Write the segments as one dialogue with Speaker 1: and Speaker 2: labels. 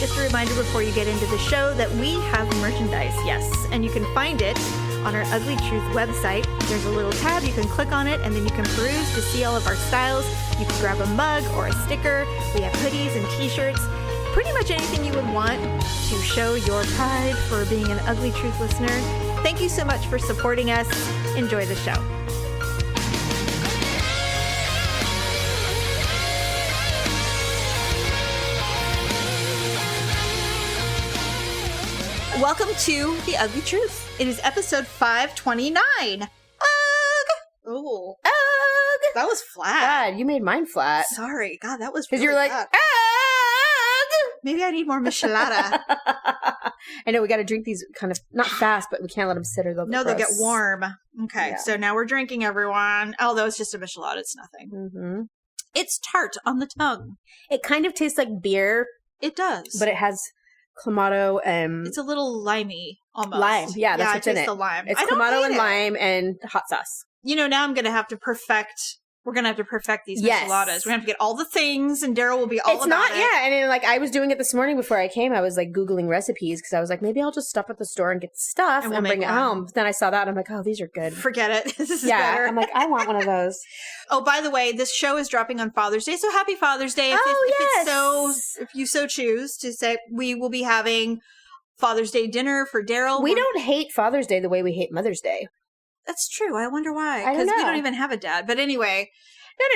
Speaker 1: Just a reminder before you get into the show that we have merchandise, yes, and you can find it on our Ugly Truth website. There's a little tab, you can click on it, and then you can peruse to see all of our styles. You can grab a mug or a sticker. We have hoodies and t-shirts, pretty much anything you would want to show your pride for being an Ugly Truth listener. Thank you so much for supporting us. Enjoy the show. Welcome to The Ugly Truth. It is episode 529. Ugh!
Speaker 2: Ooh.
Speaker 1: Ugh!
Speaker 2: That was flat.
Speaker 1: God, you made mine flat.
Speaker 2: Sorry. God, that was
Speaker 1: Because
Speaker 2: really
Speaker 1: you were like,
Speaker 2: bad.
Speaker 1: Ugh!
Speaker 2: Maybe I need more michelada.
Speaker 1: I know, we got to drink these kind of, not fast, but we can't let them sit or they'll
Speaker 2: No, they'll get
Speaker 1: gross.
Speaker 2: warm. Okay,
Speaker 1: Yeah.
Speaker 2: so now we're drinking, everyone. Although it's just a michelada, it's nothing.
Speaker 1: Mm-hmm.
Speaker 2: It's tart on the tongue.
Speaker 1: It kind of tastes like beer,
Speaker 2: It does.
Speaker 1: but it has Clamato and
Speaker 2: it's a little limey, almost.
Speaker 1: lime. Yeah, that's what's
Speaker 2: I
Speaker 1: in
Speaker 2: taste
Speaker 1: it.
Speaker 2: the lime.
Speaker 1: It's
Speaker 2: I don't
Speaker 1: Clamato
Speaker 2: hate
Speaker 1: and
Speaker 2: it.
Speaker 1: lime and hot sauce.
Speaker 2: You know, now I'm going to have to perfect... We're going to have to perfect these
Speaker 1: Yes.
Speaker 2: micheladas. We're going to have to get all the things, and Daryl will be all
Speaker 1: It's
Speaker 2: about
Speaker 1: not,
Speaker 2: it.
Speaker 1: yeah. And then, like, I was doing it this morning before I came. I was, like, Googling recipes because I was like, maybe I'll just stop at the store and get stuff
Speaker 2: And
Speaker 1: and,
Speaker 2: we'll
Speaker 1: bring
Speaker 2: make
Speaker 1: it
Speaker 2: one.
Speaker 1: home. Then I saw that and I'm like, oh, these are good.
Speaker 2: Forget it. This is
Speaker 1: Yeah.
Speaker 2: better.
Speaker 1: I'm like, I want one of those.
Speaker 2: Oh, by the way, this show is dropping on Father's Day, so happy Father's Day. If you so choose to say, we will be having Father's Day dinner for Daryl.
Speaker 1: We don't hate Father's Day the way we hate Mother's Day.
Speaker 2: That's true. I wonder why.
Speaker 1: I don't
Speaker 2: Because we
Speaker 1: know.
Speaker 2: don't even have a dad. But anyway,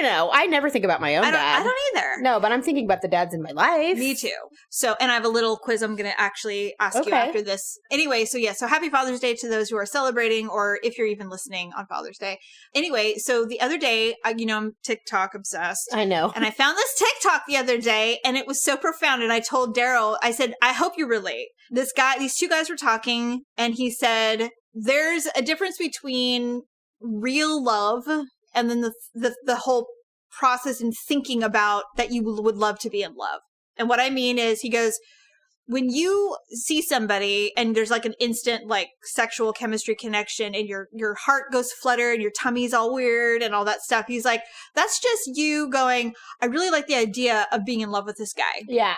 Speaker 1: No. I never think about my own dad.
Speaker 2: I don't either.
Speaker 1: No, but I'm thinking about the dads in my life.
Speaker 2: Me too. So, and I have a little quiz I'm going to actually ask you
Speaker 1: Okay.
Speaker 2: after this. Anyway, so happy Father's Day to those who are celebrating, or if you're even listening on Father's Day. Anyway, so the other day, I'm TikTok obsessed.
Speaker 1: I know.
Speaker 2: And I found this TikTok the other day, and it was so profound. And I told Daryl, I said, I hope you relate. These two guys were talking, and he said, there's a difference between real love and then the whole process and thinking about that you would love to be in love. And what I mean is, he goes, when you see somebody and there's like an instant like sexual chemistry connection and your heart goes flutter and your tummy's all weird and all that stuff, he's like, that's just you going, I really like the idea of being in love with this guy.
Speaker 1: Yeah.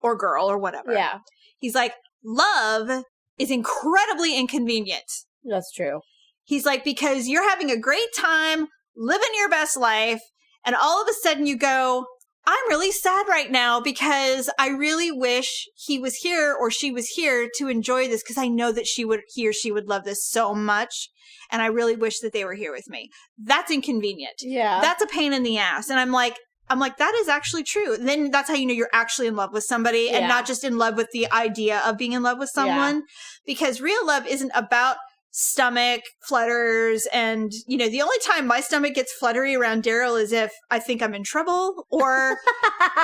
Speaker 2: Or girl or whatever.
Speaker 1: Yeah.
Speaker 2: He's like, love is incredibly inconvenient.
Speaker 1: That's true.
Speaker 2: He's like, because you're having a great time, living your best life, and all of a sudden you go, I'm really sad right now because I really wish he was here or she was here to enjoy this, because I know that he or she would love this so much, and I really wish that they were here with me. That's inconvenient.
Speaker 1: Yeah.
Speaker 2: That's a pain in the ass. And I'm like, that is actually true. Then that's how you know you're actually in love with somebody and not just in love with the idea of being in love with someone. Because real love isn't about stomach flutters. And, the only time my stomach gets fluttery around Daryl is if I think I'm in trouble or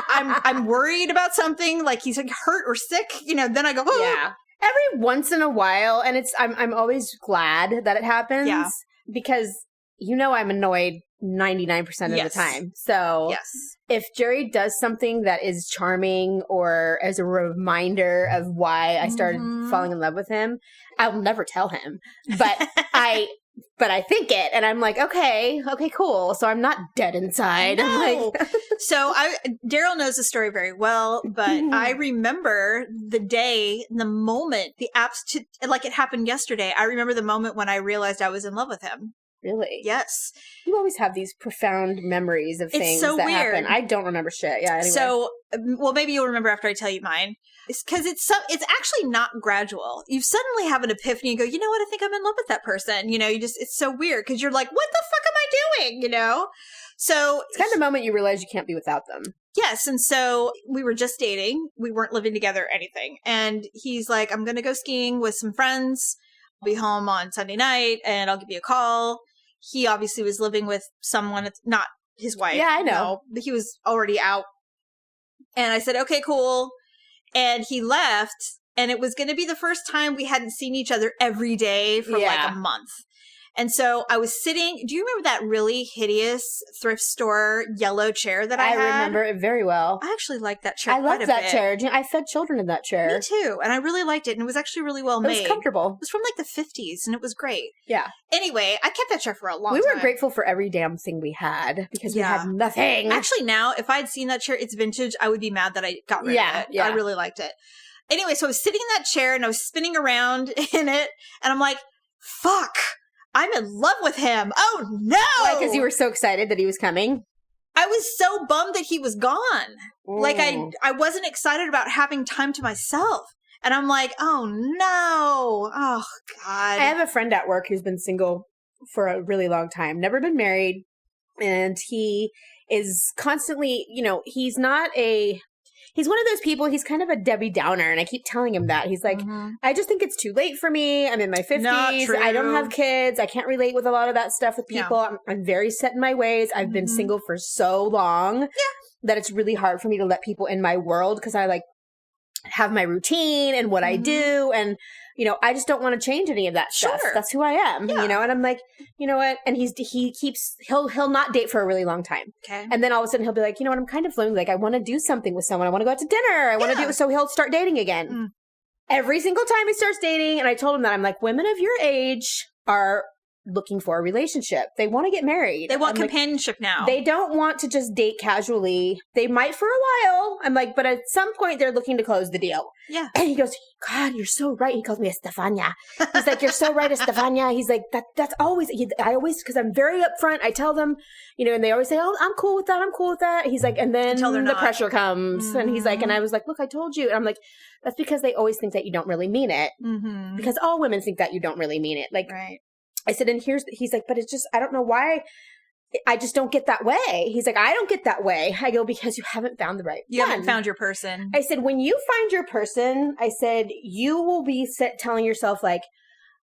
Speaker 2: I'm worried about something, like he's like hurt or sick, then I go, oh.
Speaker 1: Yeah. Every once in a while, and I'm always glad that it happens.
Speaker 2: Yeah.
Speaker 1: Because I'm annoyed 99% of the time. So
Speaker 2: yes,
Speaker 1: if Jerry does something that is charming or as a reminder of why I started falling in love with him, I'll never tell him. But I think it, and I'm like, okay, cool. So I'm not dead inside.
Speaker 2: No.
Speaker 1: I'm like,
Speaker 2: so Daryl knows the story very well, but I remember the day, the moment, it happened yesterday. I remember the moment when I realized I was in love with him.
Speaker 1: really?
Speaker 2: Yes.
Speaker 1: You always have these profound memories of things
Speaker 2: so
Speaker 1: that
Speaker 2: weird.
Speaker 1: happen. I don't remember shit. Yeah. Anyway.
Speaker 2: So, well, maybe you'll remember after I tell you mine. It's because it's actually not gradual. You suddenly have an epiphany and go, you know what? I think I'm in love with that person. It's so weird because you're like, what the fuck am I doing? So
Speaker 1: it's kind of the moment you realize you can't be without them.
Speaker 2: Yes. And so we were just dating. We weren't living together or anything. And he's like, I'm going to go skiing with some friends. I'll be home on Sunday night and I'll give you a call. He obviously was living with someone, not his wife.
Speaker 1: Yeah, I know.
Speaker 2: No, but he was already out. And I said, okay, cool. And he left. And it was going to be the first time we hadn't seen each other every day for like a month. And so I was sitting, do you remember that really hideous thrift store yellow chair that I had?
Speaker 3: I remember it very well.
Speaker 2: I actually liked that chair
Speaker 3: I
Speaker 2: quite
Speaker 3: loved
Speaker 2: a
Speaker 3: that
Speaker 2: bit.
Speaker 3: chair. I fed children in that chair.
Speaker 2: Me too. And I really liked it. And it was actually really well made.
Speaker 3: It was comfortable.
Speaker 2: It was from like the 50s and it was great.
Speaker 3: Yeah.
Speaker 2: Anyway, I kept that chair for a long time.
Speaker 3: We were grateful for every damn thing we had because we had nothing.
Speaker 2: Actually, now, if I had seen that chair, it's vintage, I would be mad that I got rid of it.
Speaker 3: Yeah.
Speaker 2: I really liked it. Anyway, so I was sitting in that chair and I was spinning around in it. And I'm like, fuck. I'm in love with him. Oh, no.
Speaker 3: Why? Because you were so excited that he was coming?
Speaker 2: I was so bummed that he was gone. Like, I wasn't excited about having time to myself. And I'm like, oh, no. Oh, God.
Speaker 3: I have a friend at work who's been single for a really long time, never been married. And he is constantly, he's one of those people, he's kind of a Debbie Downer. And I keep telling him that. He's like, I just think it's too late for me. I'm in my 50s.
Speaker 2: Not true.
Speaker 3: I don't have kids. I can't relate with a lot of that stuff with people. Yeah. I'm very set in my ways. I've been single for so long that it's really hard for me to let people in my world because I have my routine and what I do. And, I just don't want to change any of that stuff.
Speaker 2: Sure.
Speaker 3: That's who I am, and I'm like, you know what? And he'll not date for a really long time.
Speaker 2: Okay.
Speaker 3: And then all of a sudden he'll be like, you know what? I'm kind of lonely. Like I want to do something with someone. I want to go out to dinner. I want to do, so he'll start dating again. Every single time he starts dating. And I told him that I'm like, women of your age are looking for a relationship. They want to get married.
Speaker 2: They want companionship now.
Speaker 3: They don't want to just date casually. They might for a while. I'm like, but at some point they're looking to close the deal.
Speaker 2: Yeah.
Speaker 3: And he goes, God, you're so right. He calls me Estefania. He's like, you're so right, Estefania. He's like, that's always, because I'm very upfront. I tell them, and they always say, oh, I'm cool with that. I'm cool with that. He's like, and then the pressure comes. And he's like, and I was like, look, I told you. And I'm like, that's because they always think that you don't really mean it. Because all women think that you don't really mean it. Like,
Speaker 2: right.
Speaker 3: I said, and he's like, but it's just, I don't know why. I just don't get that way. He's like, I don't get that way. I go, because you haven't found the right one.
Speaker 2: You haven't found your person.
Speaker 3: I said, when you find your person, I said, you will be telling yourself, like,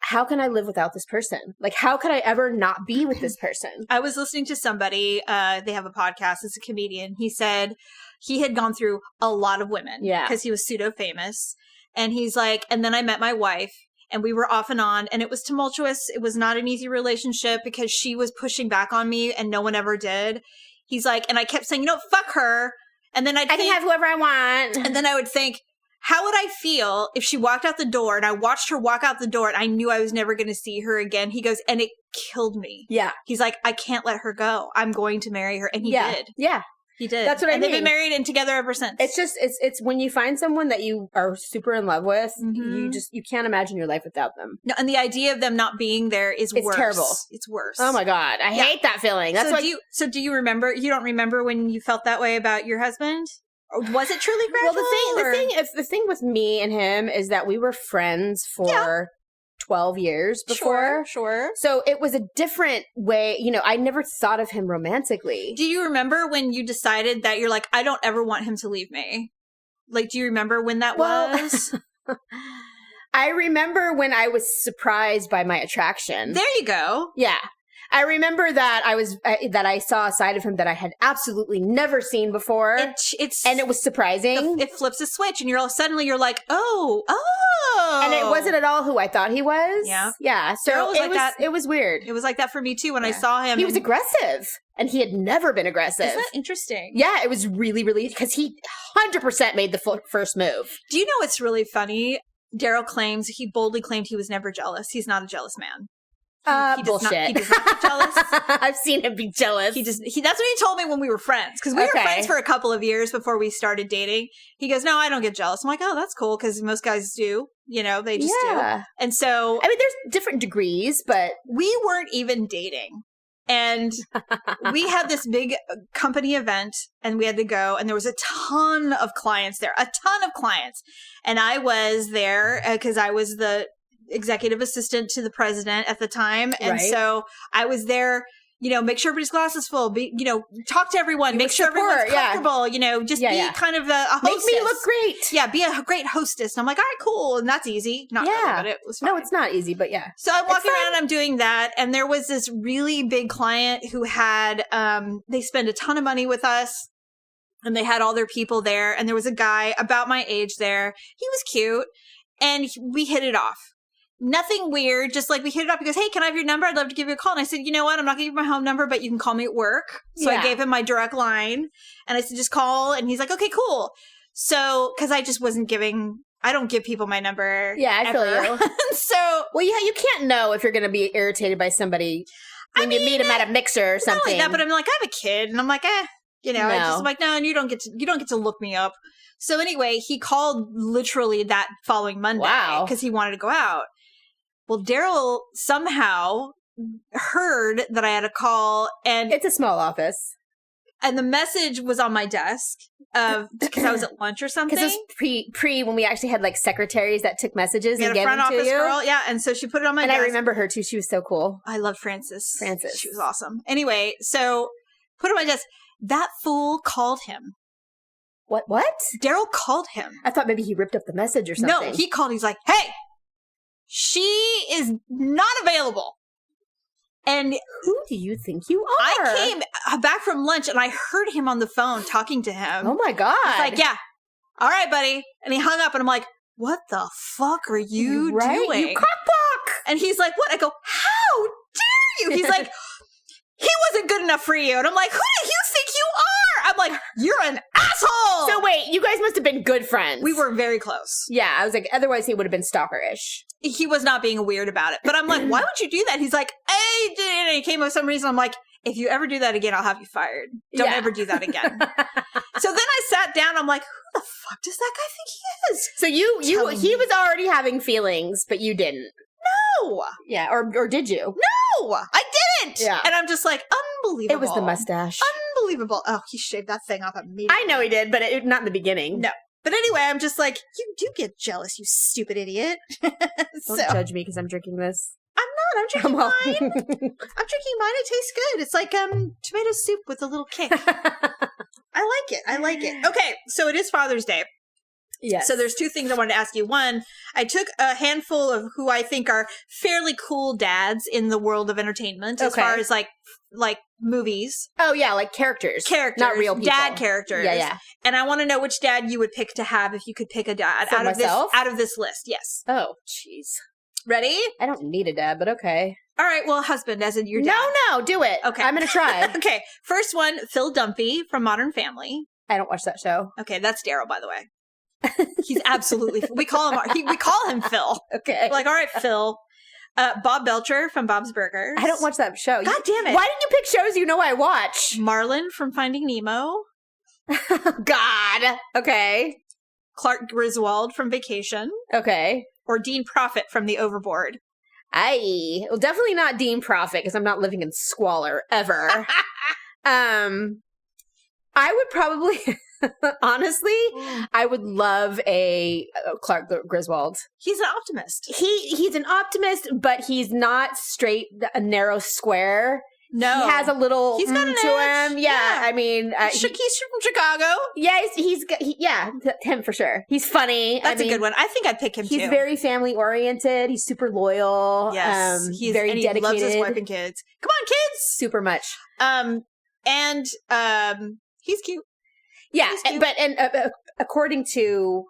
Speaker 3: how can I live without this person? Like, how could I ever not be with this person?
Speaker 2: I was listening to somebody, they have a podcast, it's a comedian. He said he had gone through a lot of women.
Speaker 3: Yeah.
Speaker 2: Because he was pseudo-famous. And he's like, and then I met my wife. And we were off and on, and it was tumultuous. It was not an easy relationship because she was pushing back on me, and no one ever did. He's like, and I kept saying, fuck her. And then I
Speaker 3: can have whoever I want.
Speaker 2: And then I would think, how would I feel if she walked out the door, and I watched her walk out the door, and I knew I was never going to see her again? He goes, and it killed me.
Speaker 3: Yeah.
Speaker 2: He's like, I can't let her go. I'm going to marry her. And he did.
Speaker 3: Yeah. He did. That's what I mean.
Speaker 2: And they've been married and together ever since.
Speaker 3: It's just, it's when you find someone that you are super in love with, you can't imagine your life without them.
Speaker 2: No, and the idea of them not being there is worse.
Speaker 3: It's terrible.
Speaker 2: It's worse.
Speaker 3: Oh my God. I hate that feeling. That's
Speaker 2: do you remember, you don't remember when you felt that way about your husband? Or was it truly gradual?
Speaker 3: Well, the thing with me and him is that we were friends for 12 years before.
Speaker 2: Sure.
Speaker 3: So it was a different way. I never thought of him romantically.
Speaker 2: Do you remember when you decided that you're like, I don't ever want him to leave me? Like, do you remember when that was?
Speaker 3: I remember when I was surprised by my attraction.
Speaker 2: There you go.
Speaker 3: Yeah. I remember that I saw a side of him that I had absolutely never seen before. And it was surprising.
Speaker 2: It flips a switch and you're like, oh.
Speaker 3: And it wasn't at all who I thought he was.
Speaker 2: Yeah.
Speaker 3: Yeah. So it was weird.
Speaker 2: It was like that for me too when I saw him.
Speaker 3: He was aggressive. And he had never been aggressive.
Speaker 2: Isn't that interesting?
Speaker 3: Yeah, it was really, really, because he 100% made the first move.
Speaker 2: Do you know what's really funny? Daryl he boldly claimed he was never jealous. He's not a jealous man. He
Speaker 3: bullshit.
Speaker 2: He does not get jealous.
Speaker 3: I've seen him be jealous.
Speaker 2: That's what he told me when we were friends. Because we were friends for a couple of years before we started dating. He goes, no, I don't get jealous. I'm like, oh, that's cool. Because most guys do. They just do. And so.
Speaker 3: I mean, there's different degrees, but.
Speaker 2: We weren't even dating. And we had this big company event and we had to go. And there was a ton of clients there. And I was there because I was the executive assistant to the president at the time. And so I was there, make sure everybody's glass is full, talk to everyone, make sure everyone's comfortable, just be kind of a hostess.
Speaker 3: Make me look great.
Speaker 2: Yeah, be a great hostess. And I'm like, all right, cool. And that's easy. Not really, but it was fine.
Speaker 3: No, it's not easy, but yeah.
Speaker 2: So I'm walking around, I'm doing that. And there was this really big client who had, they spent a ton of money with us. And they had all their people there. And there was a guy about my age there. He was cute. And we hit it off. Nothing weird. Just like we hit it up. He goes, hey, can I have your number? I'd love to give you a call. And I said, you know what? I'm not going to give you my home number, but you can call me at work. So I gave him my direct line. And I said, just call. And he's like, okay, cool. So, because I just wasn't I don't give people my number.
Speaker 3: Yeah, I feel you.
Speaker 2: So.
Speaker 3: Well, yeah, you can't know if you're going to be irritated by somebody when you meet them at a mixer or something.
Speaker 2: Not like that, but I'm like, I have a kid. And I'm like, you know, I just I'm like, no, and you don't get to look me up. So anyway, he called literally that following Monday because he wanted to go out. Well, Daryl somehow heard that I had a call, and
Speaker 3: it's a small office,
Speaker 2: and the message was on my desk because I was at lunch or something.
Speaker 3: Because it was pre when we actually had like secretaries that took messages and gave them to you.
Speaker 2: Girl, yeah, and so she put it on my desk.
Speaker 3: And I remember her too. She was so cool.
Speaker 2: I love Frances.
Speaker 3: Frances,
Speaker 2: she was awesome. Anyway, so put it on my desk. That fool called him.
Speaker 3: What?
Speaker 2: Daryl called him.
Speaker 3: I thought maybe he ripped up the message or something.
Speaker 2: No, he called. He's like, hey. She is not available. And
Speaker 3: who do you think you are?
Speaker 2: I came back from lunch and I heard him on the phone talking to him.
Speaker 3: Oh my God.
Speaker 2: He's like, yeah. All right, buddy. And he hung up and I'm like, what the fuck are you doing?
Speaker 3: You cockblock.
Speaker 2: And he's like, what? I go, how dare you? He's like, he wasn't good enough for you. And I'm like, who do you think you are? I'm like, you're an asshole.
Speaker 3: So wait, you guys must have been good friends.
Speaker 2: We were very close.
Speaker 3: Yeah, I was like, otherwise he would have been stalkerish.
Speaker 2: He was not being weird about it. But I'm like, why would you do that? He's like, I did. And he came up with some reason. I'm like, if you ever do that again, I'll have you fired. Don't ever do that again. So then I sat down. I'm like, who the fuck does that guy think he is?
Speaker 3: So he was already having feelings, but you didn't.
Speaker 2: No.
Speaker 3: Yeah. Or did you?
Speaker 2: No, I didn't.
Speaker 3: Yeah.
Speaker 2: And I'm just like, unbelievable.
Speaker 3: It was the mustache.
Speaker 2: Unbelievable. Oh, he shaved that thing off immediately.
Speaker 3: I know he did, but not in the beginning.
Speaker 2: No. But anyway, I'm just like, you do get jealous, you stupid idiot.
Speaker 3: Don't judge me because I'm drinking this.
Speaker 2: I'm not. I'm drinking mine. I'm drinking mine. It tastes good. It's like tomato soup with a little kick. I like it. Okay, so it is Father's Day.
Speaker 3: Yes.
Speaker 2: So there's two things I wanted to ask you. One, I took a handful of who I think are fairly cool dads in the world of entertainment as far as like movies.
Speaker 3: Oh yeah, like characters. Not real people.
Speaker 2: Dad characters.
Speaker 3: Yeah.
Speaker 2: And I want to know which dad you would pick to have if you could pick a dad
Speaker 3: out
Speaker 2: of this list. Yes.
Speaker 3: Oh, jeez.
Speaker 2: Ready?
Speaker 3: I don't need a dad, but okay.
Speaker 2: All right, well, husband, as in your dad.
Speaker 3: No, do it.
Speaker 2: Okay.
Speaker 3: I'm going to try.
Speaker 2: Okay, first one, Phil Dunphy from Modern Family.
Speaker 3: I don't watch that show.
Speaker 2: Okay, that's Daryl, by the way. He's absolutely, we call him Phil.
Speaker 3: Okay.
Speaker 2: Like, all right, Phil. Bob Belcher from Bob's Burgers.
Speaker 3: I don't watch that show.
Speaker 2: God damn it.
Speaker 3: Why didn't you pick shows you know I watch?
Speaker 2: Marlon from Finding Nemo.
Speaker 3: God. Okay.
Speaker 2: Clark Griswold from Vacation.
Speaker 3: Okay.
Speaker 2: Or Dean Prophet from The Overboard.
Speaker 3: Well, definitely not Dean Prophet because I'm not living in squalor ever. I would probably, honestly, I would love a Clark Griswold.
Speaker 2: He's an optimist.
Speaker 3: He's an optimist, but he's not straight a narrow square.
Speaker 2: No,
Speaker 3: he has a little.
Speaker 2: He's got an
Speaker 3: to
Speaker 2: edge.
Speaker 3: him. Yeah, I mean,
Speaker 2: he's from Chicago.
Speaker 3: Yeah, him for sure. He's funny.
Speaker 2: That's a good one. I think I'd pick him too.
Speaker 3: He's very family oriented. He's super loyal.
Speaker 2: Yes,
Speaker 3: he's very dedicated.
Speaker 2: He loves his wife and kids. Come on, kids!
Speaker 3: Super much.
Speaker 2: And he's cute.
Speaker 3: Yeah,
Speaker 2: he's cute.
Speaker 3: but according to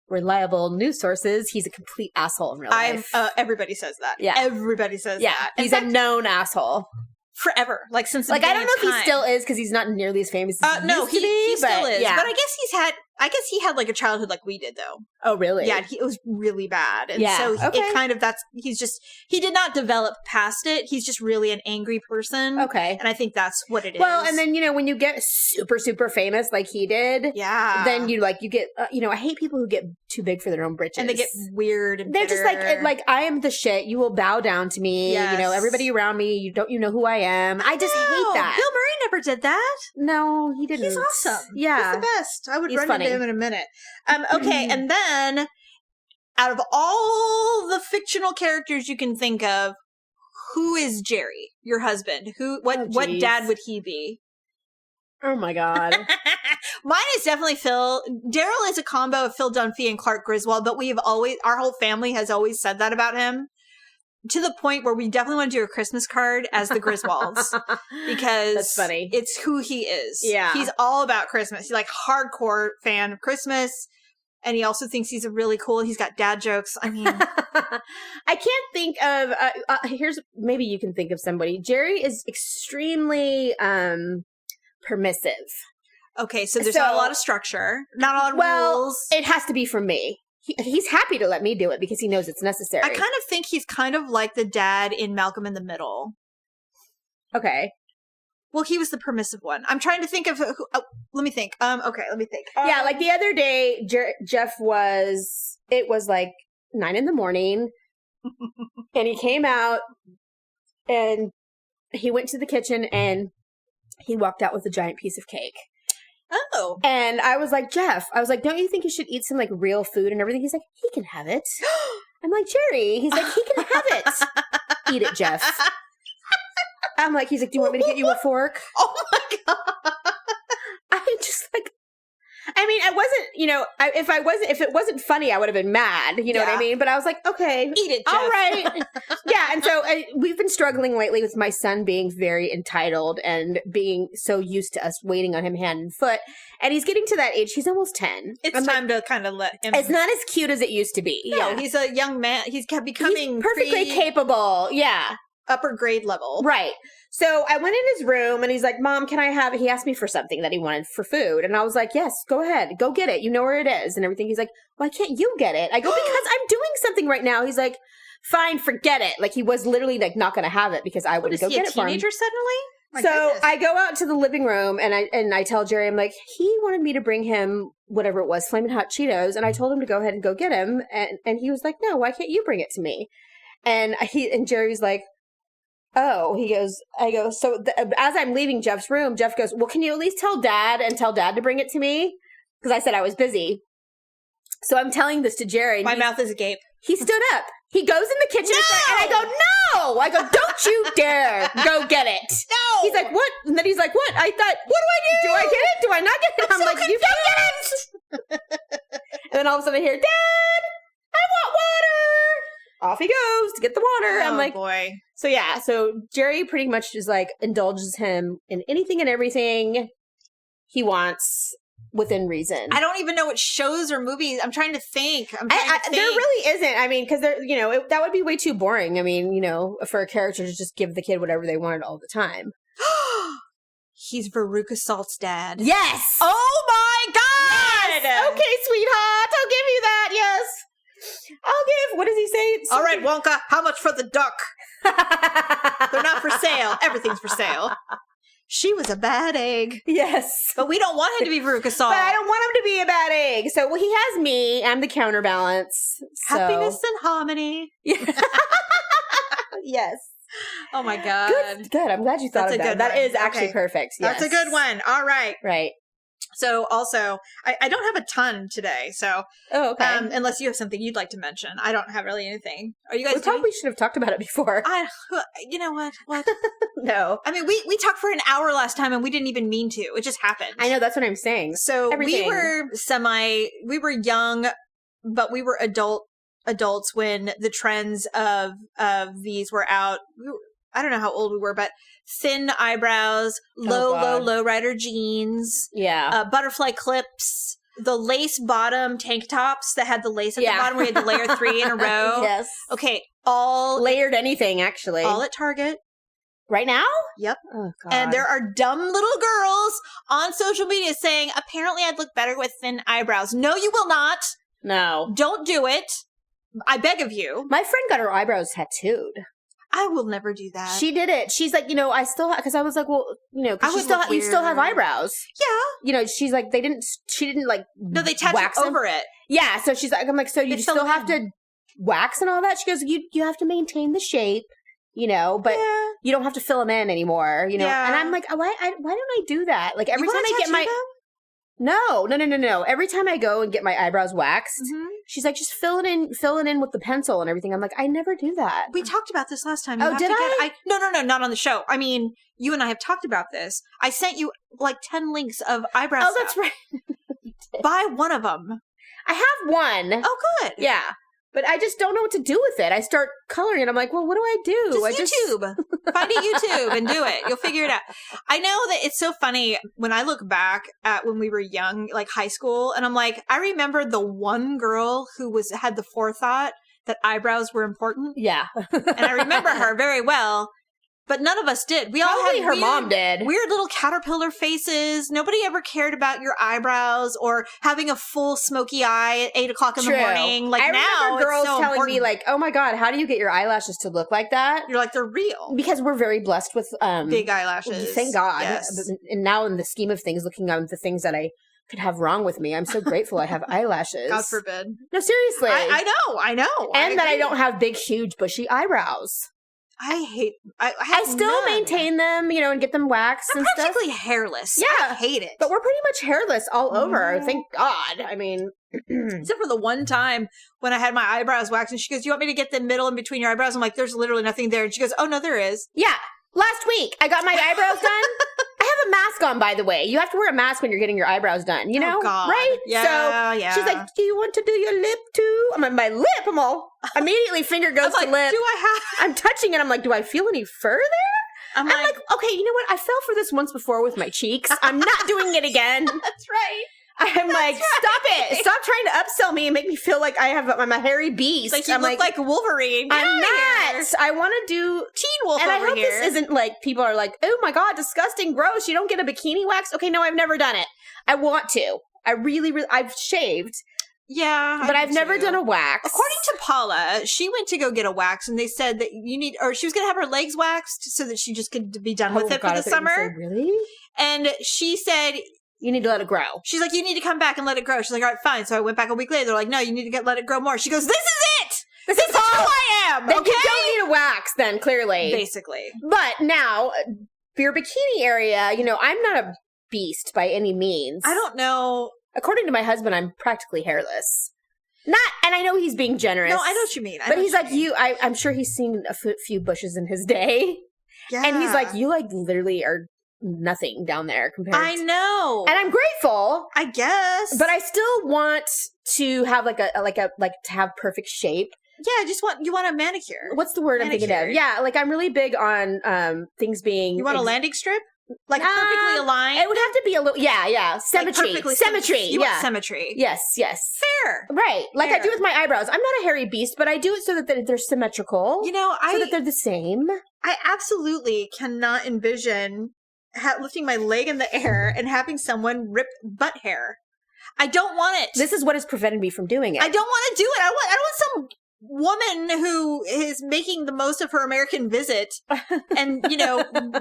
Speaker 3: reliable news sources, he's a complete asshole in real life.
Speaker 2: Everybody says that.
Speaker 3: Yeah,
Speaker 2: everybody says that.
Speaker 3: He's a known asshole.
Speaker 2: Forever, like since the
Speaker 3: I don't know if
Speaker 2: time.
Speaker 3: He still is because he's not nearly as famous as
Speaker 2: no,
Speaker 3: he used to be,
Speaker 2: he still is.
Speaker 3: Yeah.
Speaker 2: But I guess he had like a childhood like we did though.
Speaker 3: Oh really?
Speaker 2: Yeah, it was really bad, and so
Speaker 3: it
Speaker 2: kind of he did not develop past it. He's just really an angry person.
Speaker 3: Okay,
Speaker 2: and I think that's what it is.
Speaker 3: Well, and then when you get super super famous like he did, then you get I hate people who get too big for their own britches
Speaker 2: and they get weird. And
Speaker 3: they're
Speaker 2: bitter.
Speaker 3: just like I am the shit. You will bow down to me.
Speaker 2: Yes.
Speaker 3: Everybody around me. You know who I am. I just hate that.
Speaker 2: Bill Murray never did that.
Speaker 3: No, he didn't.
Speaker 2: He's awesome.
Speaker 3: Yeah,
Speaker 2: he's the best. I would
Speaker 3: run
Speaker 2: into him in a minute. Okay, and then out of all the fictional characters you can think of, who is Jerry, your husband? What dad would he be?
Speaker 3: Oh my God.
Speaker 2: Mine is definitely Phil. Daryl is a combo of Phil Dunphy and Clark Griswold, but our whole family has always said that about him. To the point where we definitely want to do a Christmas card as the Griswolds because
Speaker 3: that's funny.
Speaker 2: It's who he is.
Speaker 3: Yeah.
Speaker 2: He's all about Christmas. He's like hardcore fan of Christmas. And he also thinks he's he's got dad jokes. I mean,
Speaker 3: I can't think of, maybe you can think of somebody. Jerry is extremely permissive.
Speaker 2: okay, so there's not a lot of structure, not a lot of rules.
Speaker 3: It has to be from me. He's happy to let me do it because he knows it's necessary.
Speaker 2: I kind of think he's kind of like the dad in Malcolm in the Middle.
Speaker 3: Okay.
Speaker 2: Well, he was the permissive one. I'm trying to think of who. Let me think. Okay, let me think.
Speaker 3: Yeah, like the other day, Jeff it was like 9 a.m, and he came out, and he went to the kitchen, and he walked out with a giant piece of cake.
Speaker 2: Oh.
Speaker 3: And I was like, Jeff, don't you think you should eat some like real food and everything? He's like, he can have it. I'm like, Jerry, he's like, he can have it. Eat it, Jeff. I'm like, he's like, do you want me to get you a fork?
Speaker 2: Oh my God.
Speaker 3: I'm just like, I mean, I wasn't, if it wasn't funny, I would have been mad, you know what I mean? But I was like, okay.
Speaker 2: Eat it, Jeff.
Speaker 3: All right. Yeah. And so we've been struggling lately with my son being very entitled and being so used to us waiting on him hand and foot. And he's getting to that age. He's almost 10.
Speaker 2: It's time to kind of let him.
Speaker 3: It's not as cute as it used to be.
Speaker 2: No, he's a young man. He's becoming
Speaker 3: perfectly capable. Yeah.
Speaker 2: Upper grade level.
Speaker 3: Right. So I went in his room and he's like, Mom, he asked me for something that he wanted for food. And I was like, yes, go ahead. Go get it. You know where it is and everything. He's like, why can't you get it? I go, because I'm doing something right now. He's like, fine, forget it. Like he was literally like not going to have it because I wouldn't go get it for him.
Speaker 2: Is he a teenager suddenly? My
Speaker 3: so
Speaker 2: goodness.
Speaker 3: I go out to the living room and I tell Jerry, I'm like, he wanted me to bring him whatever it was, Flamin' Hot Cheetos. And I told him to go ahead and go get him. And he was like, no, why can't you bring it to me? And Jerry's like, oh, so as I'm leaving Jeff's room, Jeff goes, well, can you at least tell Dad to bring it to me? Because I said I was busy. So I'm telling this to Jerry.
Speaker 2: My mouth is agape.
Speaker 3: He stood up. He goes in the kitchen and I go, no! I go, don't you dare go get it.
Speaker 2: No!
Speaker 3: He's like, what? And then he's like, what? I thought, what do I do? Do I get it? Do I not get it? I'm like, you get it! And then all of a sudden I hear, Dad, I want water! Off he goes to get the water.
Speaker 2: Oh,
Speaker 3: I'm like,
Speaker 2: boy.
Speaker 3: So yeah, so Jerry pretty much just like indulges him in anything and everything he wants within reason.
Speaker 2: I don't even know what shows or movies. I'm trying to think.
Speaker 3: There really isn't. I mean, because that would be way too boring. I mean, for a character to just give the kid whatever they wanted all the time.
Speaker 2: He's Veruca Salt's dad.
Speaker 3: Yes.
Speaker 2: Oh my God.
Speaker 3: Yes! Okay, sweetheart, I'll give you that. Yes. What does he say?
Speaker 2: All right, Wonka, how much for the duck? They're not for sale. Everything's for sale. She was a bad egg.
Speaker 3: Yes.
Speaker 2: But we don't want him to be Veruca Salt.
Speaker 3: But I don't want him to be a bad egg. So he has me. I'm the counterbalance. So.
Speaker 2: Happiness and harmony.
Speaker 3: Yes.
Speaker 2: Oh my God.
Speaker 3: Good. I'm glad you thought of that. That is actually perfect. Yes.
Speaker 2: That's a good one. All right.
Speaker 3: Right.
Speaker 2: So also, I don't have a ton today. So,
Speaker 3: okay.
Speaker 2: Unless you have something you'd like to mention, I don't have really anything. Are you guys?
Speaker 3: We probably should have talked about it before.
Speaker 2: You know what? What?
Speaker 3: No.
Speaker 2: I mean, we talked for an hour last time, and we didn't even mean to. It just happened.
Speaker 3: I know. That's what I'm saying.
Speaker 2: So we were young, but we were adults when the trends of these were out. I don't know how old we were, but thin eyebrows, low rider jeans, butterfly clips, the lace bottom tank tops that had the lace at the bottom where you had to layer 3 in a row.
Speaker 3: Yes.
Speaker 2: Okay. All
Speaker 3: layered anything, actually.
Speaker 2: All at Target.
Speaker 3: Right now?
Speaker 2: Yep.
Speaker 3: Oh, God.
Speaker 2: And there are dumb little girls on social media saying, apparently I'd look better with thin eyebrows. No, you will not.
Speaker 3: No.
Speaker 2: Don't do it. I beg of you.
Speaker 3: My friend got her eyebrows tattooed.
Speaker 2: I will never do that.
Speaker 3: She did it. She's like, I still, because I was like, well, because you still have eyebrows.
Speaker 2: Yeah.
Speaker 3: She's like, she didn't like,
Speaker 2: no, they tattooed over it.
Speaker 3: Yeah. So she's like, I'm like, so you still have to wax and all that? She goes, you have to maintain the shape, but you don't have to fill them in anymore, Yeah. And I'm like, why don't I do that? Like every time I get my, No. Every time I go and get my eyebrows waxed, she's like, just fill it in with the pencil and everything. I'm like, I never do that.
Speaker 2: We talked about this last time.
Speaker 3: Oh, did I?
Speaker 2: No, not on the show. I mean, you and I have talked about this. I sent you like 10 links of eyebrows.
Speaker 3: Oh, that's right.
Speaker 2: Buy one of them.
Speaker 3: I have one.
Speaker 2: Oh, good.
Speaker 3: Yeah. But I just don't know what to do with it. I start coloring and I'm like, well, what do I do?
Speaker 2: Just YouTube. Find a YouTube and do it. You'll figure it out. I know that it's so funny when I look back at when we were young, like high school, and I'm like, I remember the one girl who had the forethought that eyebrows were important.
Speaker 3: Yeah.
Speaker 2: And I remember her very well. But none of us did. We all
Speaker 3: Probably
Speaker 2: had
Speaker 3: her mom did.
Speaker 2: Weird little caterpillar faces. Nobody ever cared about your eyebrows or having a full smoky eye at 8 o'clock in the morning. Like,
Speaker 3: I
Speaker 2: now
Speaker 3: remember girls
Speaker 2: it's so
Speaker 3: telling
Speaker 2: important.
Speaker 3: me, like, oh my God, how do you get your eyelashes to look like that?
Speaker 2: You're like, they're real.
Speaker 3: Because we're very blessed with
Speaker 2: Big eyelashes.
Speaker 3: Thank God.
Speaker 2: Yes.
Speaker 3: And now in the scheme of things, looking at the things that I could have wrong with me, I'm so grateful I have eyelashes.
Speaker 2: God forbid.
Speaker 3: No, seriously.
Speaker 2: I know.
Speaker 3: And that I
Speaker 2: agree.
Speaker 3: don't have big, huge, bushy eyebrows.
Speaker 2: I hate.
Speaker 3: I still maintain them, and get them waxed
Speaker 2: I'm
Speaker 3: and stuff.
Speaker 2: practically hairless.
Speaker 3: Yeah.
Speaker 2: I hate it.
Speaker 3: But we're pretty much hairless all over.
Speaker 2: Mhm.
Speaker 3: Thank God. I mean,
Speaker 2: except for the one time when I had my eyebrows waxed, and she goes, "You want me to get the middle in between your eyebrows?" I'm like, "There's literally nothing there." And she goes, "Oh no, there is."
Speaker 3: yeah. Last week, I got my eyebrows done. I have a mask on, by the way. You have to wear a mask when you're getting your eyebrows done,
Speaker 2: Oh, God.
Speaker 3: right?
Speaker 2: Yeah,
Speaker 3: so
Speaker 2: yeah.
Speaker 3: she's like, "Do you want to do your lip too?" I'm like, "My lip." I'm all immediately finger goes
Speaker 2: I'm like,
Speaker 3: to lip.
Speaker 2: do I have?
Speaker 3: I'm touching it. I'm like, "Do I feel any further?"
Speaker 2: I'm
Speaker 3: I'm like, "Okay, you know what? I fell for this once before with my cheeks. I'm not doing it again."
Speaker 2: that's right.
Speaker 3: I'm like, "Stop it! Stop trying to upsell me and make me feel like I'm a hairy beast."
Speaker 2: Like you
Speaker 3: I'm
Speaker 2: look like Wolverine. Get
Speaker 3: I'm
Speaker 2: outta
Speaker 3: not.
Speaker 2: here.
Speaker 3: I want to do
Speaker 2: Teen Wolf
Speaker 3: and I
Speaker 2: over
Speaker 3: hope
Speaker 2: here.
Speaker 3: this isn't like people are like, "Oh my God, disgusting, gross. You don't get a bikini wax." Okay, no, I've never done it. I want to. I really, I've shaved,
Speaker 2: Yeah,
Speaker 3: but I've never done a wax.
Speaker 2: According to Paula, she went to go get a wax, and they said that she was going to have her legs waxed so that she just could be done with it for the summer.
Speaker 3: Really?
Speaker 2: And she said,
Speaker 3: You need to let it grow.
Speaker 2: she's like, "You need to come back and let it grow." She's like, "All right, fine." So I went back a week later. They're like, "No, you need to let it grow more." She goes, "This is it. This is who I am."
Speaker 3: Then
Speaker 2: Okay,
Speaker 3: you don't need a wax, then clearly.
Speaker 2: basically.
Speaker 3: But now, for your bikini area, I'm not a beast by any means.
Speaker 2: I don't know.
Speaker 3: According to my husband, I'm practically hairless. And I know he's being generous.
Speaker 2: No, I know what you mean.
Speaker 3: But he's like, I'm sure he's seen a few bushes in his day.
Speaker 2: Yeah.
Speaker 3: And he's like, you literally are nothing down there compared
Speaker 2: I know.
Speaker 3: And I'm grateful,
Speaker 2: I guess.
Speaker 3: but I still want to have to have perfect shape.
Speaker 2: yeah, you want a manicure.
Speaker 3: What's the word I'm thinking of?
Speaker 2: Manicure.
Speaker 3: Yeah, I'm really big on things being
Speaker 2: You want a landing strip? Like perfectly aligned?
Speaker 3: It would have to be a little symmetry.
Speaker 2: Like
Speaker 3: symmetry.
Speaker 2: You
Speaker 3: yeah.
Speaker 2: want symmetry.
Speaker 3: Yes.
Speaker 2: Fair.
Speaker 3: Right. Like I
Speaker 2: Fair.
Speaker 3: do with my eyebrows. I'm not a hairy beast, but I do it so that they're symmetrical. So that they're the same.
Speaker 2: I absolutely cannot envision lifting my leg in the air and having someone rip butt hair. I don't want it.
Speaker 3: This is what has prevented me from doing it.
Speaker 2: I don't want to do it. I don't want some woman who is making the most of her American visit and,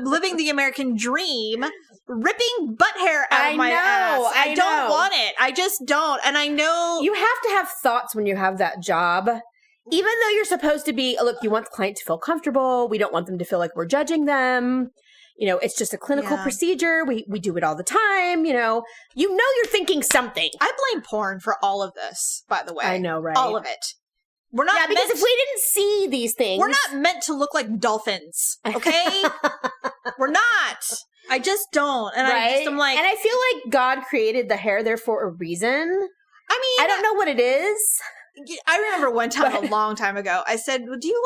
Speaker 2: living the American dream, ripping butt hair out of my ass. I don't want it. I just don't. And I know
Speaker 3: You have to have thoughts when you have that job. Even though you're supposed to be, look, you want the client to feel comfortable. We don't want them to feel like we're judging them. It's just a clinical procedure. We do it all the time. You're thinking something.
Speaker 2: I blame porn for all of this, by the way.
Speaker 3: I know, right?
Speaker 2: All of it. We're not
Speaker 3: because if we didn't see these things,
Speaker 2: we're not meant to look like dolphins, okay? We're not. I just don't. And I'm like,
Speaker 3: and I feel like God created the hair there for a reason.
Speaker 2: I mean,
Speaker 3: I don't know what it is.
Speaker 2: I remember one time a long time ago, I said, would you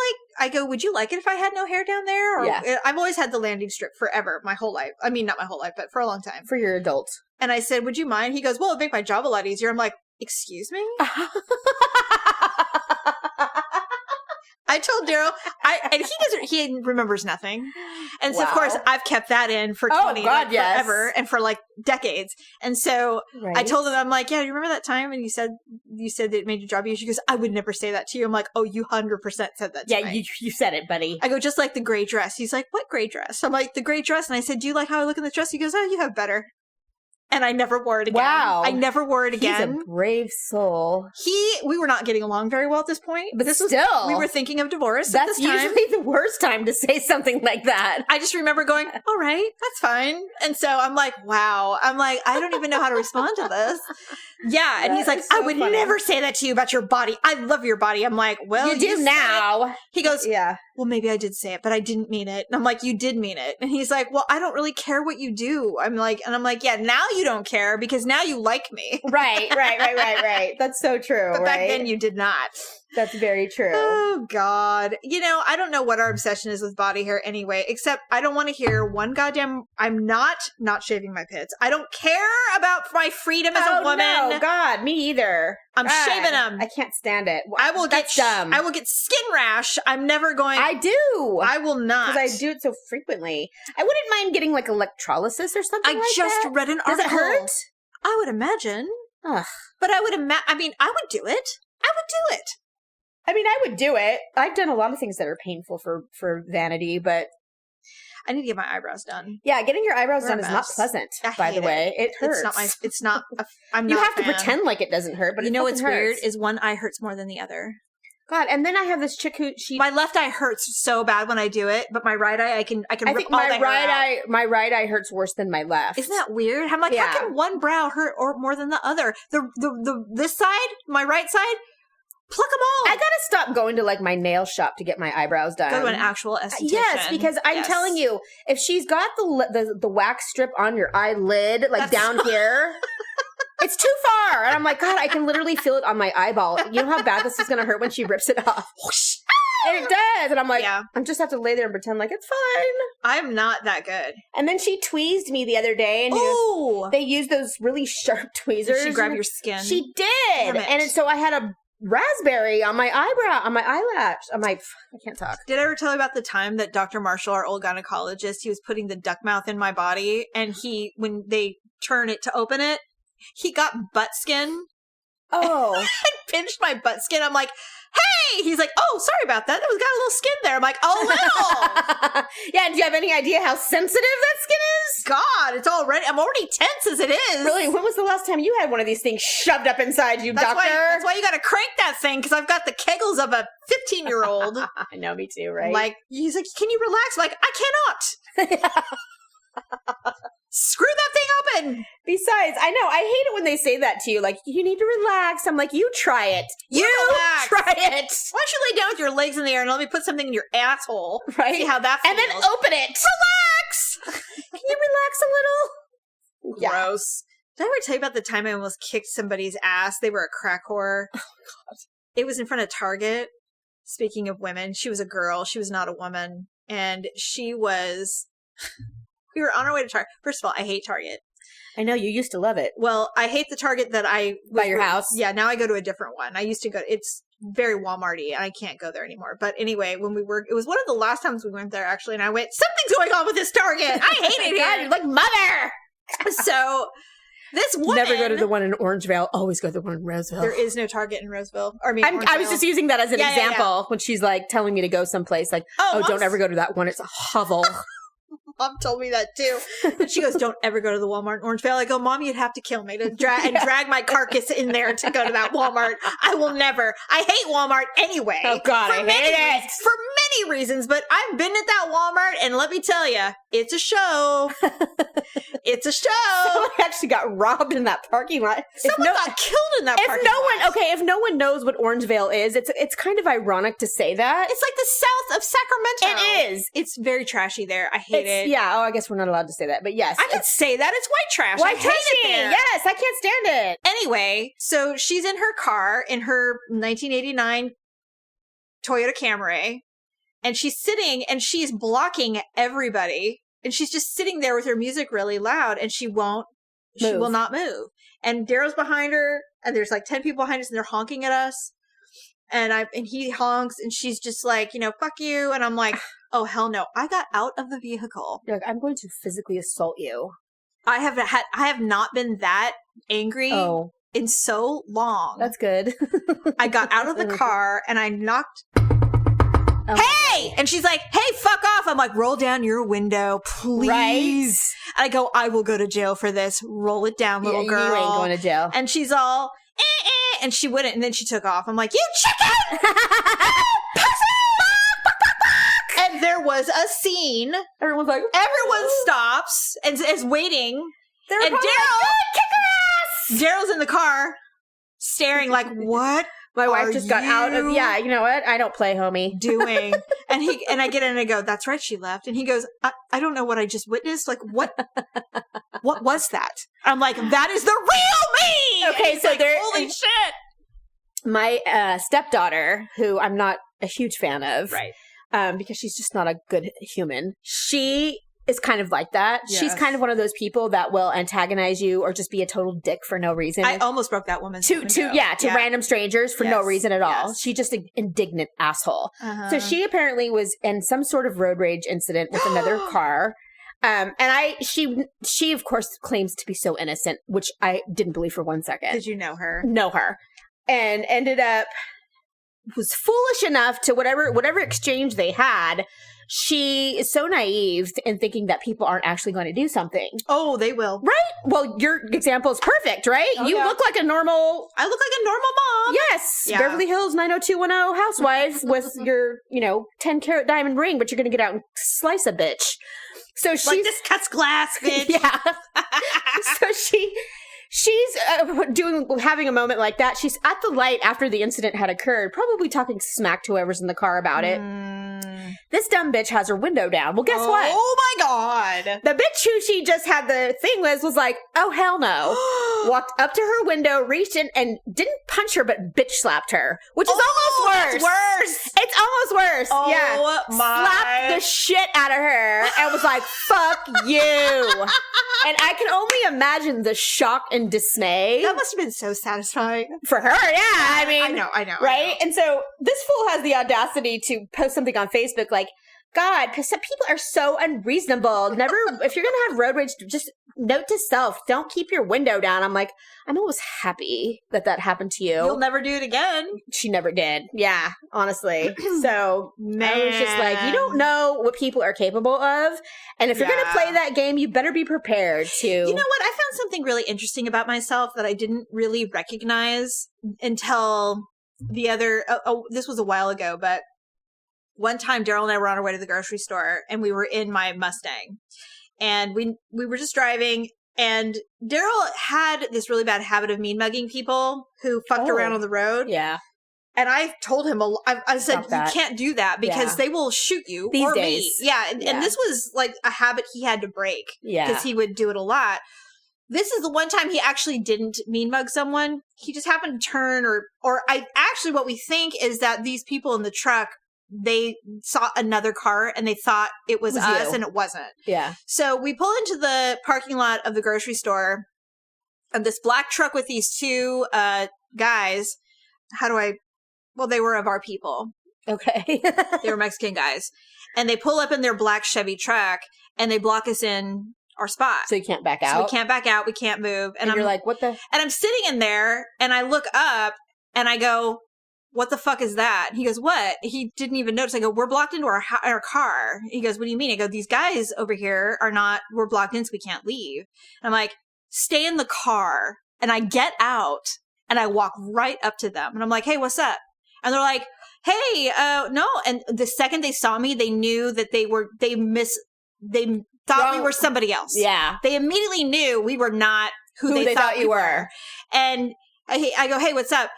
Speaker 2: like it if I had no hair down there? Or,
Speaker 3: Yeah.
Speaker 2: I've always had the landing strip forever, my whole life. I mean, not my whole life, but for a long time.
Speaker 3: For your adult.
Speaker 2: And I said, would you mind? He goes, well, it'd make my job a lot easier. I'm like, excuse me? I told Daryl, and he remembers nothing. And so, of course, I've kept that in for 20, forever, and for decades. And so I told him, I'm like, yeah, you remember that time? And you said that it made your job easier? She goes, I would never say that to you. I'm like, oh, you 100% said that to me.
Speaker 3: Yeah, you said it, buddy.
Speaker 2: I go, just like the gray dress. He's like, what gray dress? I'm like, the gray dress. And I said, do you like how I look in the dress? He goes, oh, you have better. And I never wore it again.
Speaker 3: Wow.
Speaker 2: I never wore it again.
Speaker 3: He's a brave soul.
Speaker 2: We were not getting along very well at this point.
Speaker 3: But we
Speaker 2: were thinking of divorce
Speaker 3: That's
Speaker 2: at this time.
Speaker 3: usually the worst time to say something like that.
Speaker 2: I just remember going, all right, that's fine. And so I'm like, wow. I'm like, I don't even know how to respond to this. Yeah. And he's like, I would never say that to you about your body. I love your body. I'm like, well,
Speaker 3: you do now.
Speaker 2: He goes,
Speaker 3: yeah.
Speaker 2: well, maybe I did say it, but I didn't mean it. And I'm like, you did mean it. And he's like, well, I don't really care what you do. I'm like, yeah, now you don't care because now you like me.
Speaker 3: Right. That's so true.
Speaker 2: But back then you did not.
Speaker 3: That's very true.
Speaker 2: Oh, God. I don't know what our obsession is with body hair anyway, except I don't want to hear one goddamn, I'm not shaving my pits. I don't care about my freedom as a woman.
Speaker 3: No, God, me either.
Speaker 2: I'm shaving them.
Speaker 3: I can't stand it.
Speaker 2: I will
Speaker 3: That's
Speaker 2: get
Speaker 3: dumb.
Speaker 2: I will get skin rash. I'm never going.
Speaker 3: I do.
Speaker 2: I will not.
Speaker 3: Because I do it so frequently. I wouldn't mind getting like electrolysis or something
Speaker 2: I just read an article.
Speaker 3: Does it hurt?
Speaker 2: I would imagine.
Speaker 3: Ugh.
Speaker 2: But I would imagine. I mean, I would do it.
Speaker 3: I mean, I would do it. I've done a lot of things that are painful for vanity, but
Speaker 2: I need to get my eyebrows done.
Speaker 3: yeah, getting your eyebrows
Speaker 2: They're a
Speaker 3: done is not
Speaker 2: mess.
Speaker 3: pleasant.
Speaker 2: I
Speaker 3: By the
Speaker 2: hate
Speaker 3: way, it hurts.
Speaker 2: It's not. I'm
Speaker 3: You
Speaker 2: not.
Speaker 3: have to pretend like it doesn't hurt, but
Speaker 2: you
Speaker 3: it
Speaker 2: know what's
Speaker 3: fucking
Speaker 2: weird
Speaker 3: hurts.
Speaker 2: is one eye hurts more than the other.
Speaker 3: God, and then I have this chick who
Speaker 2: My left eye hurts so bad when I do it, but my right eye I can
Speaker 3: I
Speaker 2: rip
Speaker 3: think
Speaker 2: all
Speaker 3: my
Speaker 2: the hair
Speaker 3: right
Speaker 2: out.
Speaker 3: eye my right eye hurts worse than my left.
Speaker 2: Isn't that weird? I'm like,
Speaker 3: Yeah.
Speaker 2: how can one brow hurt or more than the other? The this side, my right side, pluck them all.
Speaker 3: I gotta stop going to like my nail shop to get my eyebrows done.
Speaker 2: Go to an actual esthetician.
Speaker 3: Yes, because I'm telling you, if she's got the wax strip on your eyelid, like down here, it's too far. And I'm like, God, I can literally feel it on my eyeball. You know how bad this is going to hurt when she rips it off? Whoosh. And it does. And I'm like,
Speaker 2: Yeah.
Speaker 3: I just have to lay there and pretend like it's fine.
Speaker 2: I'm not that good.
Speaker 3: And then she tweezed me the other day, and
Speaker 2: Ooh.
Speaker 3: they use those really sharp tweezers.
Speaker 2: Did she grab your skin?
Speaker 3: She did.
Speaker 2: Damn it.
Speaker 3: And so I had a raspberry on my eyebrow, on my eyelash. I'm like, I can't talk.
Speaker 2: Did I ever tell you about the time that Dr. Marshall, our old gynecologist, he was putting the duck mouth in my body, and when they turn it to open it, he got butt skin
Speaker 3: Oh.
Speaker 2: and pinched my butt skin. I'm like, hey! He's like, oh, sorry about that. That was got a little skin there. I'm like, oh, little.
Speaker 3: Yeah, do you have any idea how sensitive that skin is?
Speaker 2: God, I'm already tense as it is.
Speaker 3: Really? When was the last time you had one of these things shoved up inside you,
Speaker 2: That's
Speaker 3: doctor?
Speaker 2: why you got to crank that thing, because I've got the kegels of a 15-year-old.
Speaker 3: I know, me too, right?
Speaker 2: Like, he's like, can you relax? I'm like, I cannot. Screw that thing open.
Speaker 3: Besides, I know, I hate it when they say that to you. Like, you need to relax. I'm like, you try it. You
Speaker 2: relax.
Speaker 3: try it.
Speaker 2: Why don't you lay down with your legs in the air and let me put something in your asshole?
Speaker 3: Right?
Speaker 2: See how that feels.
Speaker 3: And then open it.
Speaker 2: Relax.
Speaker 3: Can you relax a little? Yeah.
Speaker 2: Gross. Did I ever tell you about the time I almost kicked somebody's ass? They were a crack whore. Oh, God. It was in front of Target. Speaking of women, she was a girl. She was not a woman. And she was... We were on our way to Target. First of all, I hate Target.
Speaker 3: I know, you used to love it.
Speaker 2: Well, I hate the Target that I...
Speaker 3: By your house?
Speaker 2: Yeah, now I go to a different one. I used to go... It's very Walmart-y, and I can't go there anymore. But anyway, when we were... It was one of the last times we went there, actually, and I went, something's going on with this Target! I hate it
Speaker 3: God,
Speaker 2: here!
Speaker 3: you're like, mother!
Speaker 2: So, this woman...
Speaker 3: Never go to the one in Orangevale. Always go to the one in Roseville.
Speaker 2: There is no Target in Roseville. I
Speaker 3: I was just using that as an example when she's like telling me to go someplace. Like,
Speaker 2: Oh,
Speaker 3: don't ever go to that one. It's a hovel.
Speaker 2: Mom told me that too. And she goes, don't ever go to the Walmart in Orangevale. I go, Mom, you'd have to kill me to drag my carcass in there to go to that Walmart. I will never. I hate Walmart anyway.
Speaker 3: Oh, God, I hate it.
Speaker 2: For many reasons, but I've been at that Walmart, and let me tell you, it's a show. It's a show.
Speaker 3: Someone actually got robbed in that parking lot.
Speaker 2: Someone got killed in that parking lot.
Speaker 3: If no one knows what Orangevale is, it's kind of ironic to say that.
Speaker 2: It's like the south of Sacramento.
Speaker 3: It is.
Speaker 2: It's very trashy there. I hate it.
Speaker 3: Yeah, I guess we're not allowed to say that, but yes.
Speaker 2: I can say that. It's white trash.
Speaker 3: White
Speaker 2: I hate it
Speaker 3: trashy.
Speaker 2: there.
Speaker 3: Yes, I can't stand it.
Speaker 2: Anyway, so she's in her car, in her 1989 Toyota Camry, and she's sitting and she's blocking everybody. And she's just sitting there with her music really loud, and she will not move. And Daryl's behind her, and there's like 10 people behind us, and they're honking at us. And he honks, and she's just like, fuck you. And I'm like, oh, hell no. I got out of the vehicle.
Speaker 3: You're like, I'm going to physically assault you.
Speaker 2: I have not been that angry in so long.
Speaker 3: That's good.
Speaker 2: I got out of the car and I knocked. Hey! And she's like, hey, fuck off. I'm like, roll down your window, please.
Speaker 3: Right?
Speaker 2: And I go, I will go to jail for this. Roll it down, little girl.
Speaker 3: You ain't going to jail.
Speaker 2: And she's all, and she wouldn't. And then she took off. I'm like, you chicken! And there was a scene.
Speaker 3: Everyone's like,
Speaker 2: everyone stops and is waiting.
Speaker 3: They're
Speaker 2: and
Speaker 3: Daryl,
Speaker 2: kick her ass! Daryl's in the car, staring like, what
Speaker 3: My wife just got out of, you know what? I don't play, homie.
Speaker 2: doing? And I get in and I go, that's right, she left. And he goes, I don't know what I just witnessed. Like, what was that? I'm like, that is the real me!
Speaker 3: Okay, so
Speaker 2: like, holy shit!
Speaker 3: My stepdaughter, who I'm not a huge fan of,
Speaker 2: right?
Speaker 3: Because she's just not a good human. She is kind of like that.
Speaker 2: Yes.
Speaker 3: She's kind of one of those people that will antagonize you or just be a total dick for no reason.
Speaker 2: I almost broke that woman's
Speaker 3: to random strangers for no reason at all.
Speaker 2: Yes.
Speaker 3: She's just an indignant asshole.
Speaker 2: Uh-huh.
Speaker 3: So she apparently was in some sort of road rage incident with another car. And she of course claims to be so innocent, which I didn't believe for 1 second.
Speaker 2: Did you know her?
Speaker 3: Know her. And ended up was foolish enough to whatever exchange they had. She is so naive in thinking that people aren't actually going to do something.
Speaker 2: Oh, they will.
Speaker 3: Right? Well, your example is perfect, right?
Speaker 2: Oh,
Speaker 3: you look like a normal...
Speaker 2: I look like a normal mom.
Speaker 3: Yes.
Speaker 2: Yeah.
Speaker 3: Beverly Hills 90210 housewife with your, 10-carat diamond ring, but you're going to get out and slice a bitch. So she's...
Speaker 2: Like, this cuts glass, bitch.
Speaker 3: Yeah. So she's having a moment like that. She's at the light after the incident had occurred, probably talking smack to whoever's in the car about it. This dumb bitch has her window down. Well, guess what?
Speaker 2: Oh my God.
Speaker 3: The bitch who she just had the thing was like, oh, hell no. Walked up to her window, reached in, and didn't punch her, but bitch slapped her, which is almost worse.
Speaker 2: That's worse.
Speaker 3: It's almost worse.
Speaker 2: Oh,
Speaker 3: yeah.
Speaker 2: my.
Speaker 3: Slapped the shit out of her and was like, fuck you. And I can only imagine the shock and dismay.
Speaker 2: That must have been so satisfying.
Speaker 3: For her, yeah. I mean,
Speaker 2: I know.
Speaker 3: Right?
Speaker 2: I know.
Speaker 3: And so this fool has the audacity to post something on Facebook like, God, because some people are so unreasonable. Never, if you're going to have road rage, just note to self, don't keep your window down. I'm like, I'm almost happy that happened to you.
Speaker 2: You'll never do it again.
Speaker 3: She never did. Yeah, honestly. So
Speaker 2: Man.
Speaker 3: I was just like, you don't know what people are capable of. And if you're going to play that game, you better be prepared to.
Speaker 2: You know what? I found something really interesting about myself that I didn't really recognize until the other, this was a while ago, but one time Daryl and I were on our way to the grocery store and we were in my Mustang and we were just driving and Daryl had this really bad habit of mean mugging people who fucked around on the road.
Speaker 3: Yeah.
Speaker 2: And I told him, I said, you can't do that because they will shoot you
Speaker 3: these
Speaker 2: or
Speaker 3: days.
Speaker 2: me. Yeah. And this was like a habit he had to break.
Speaker 3: Yeah.
Speaker 2: Because he would do it a lot. This is the one time he actually didn't mean mug someone. He just happened to turn what we think is that these people in the truck, they saw another car and they thought it was us and it wasn't. Yeah. So we pull into the parking lot of the grocery store and this black truck with these two guys. They were of our people. Okay. They were Mexican guys. And they pull up in their black Chevy truck and they block us in our spot.
Speaker 3: So you can't back out?
Speaker 2: So we can't back out. We can't move. And
Speaker 3: you're like, what the?
Speaker 2: And I'm sitting in there and I look up and I go, what the fuck is that? He goes, what? He didn't even notice. I go, we're blocked into our car. He goes, what do you mean? I go, these guys over here we're blocked in so we can't leave. And I'm like, stay in the car. And I get out and I walk right up to them. And I'm like, hey, what's up? And they're like, hey, no. And the second they saw me, they knew that they thought we were somebody else. Yeah. They immediately knew we were not who they thought you were. And I go, hey, what's up?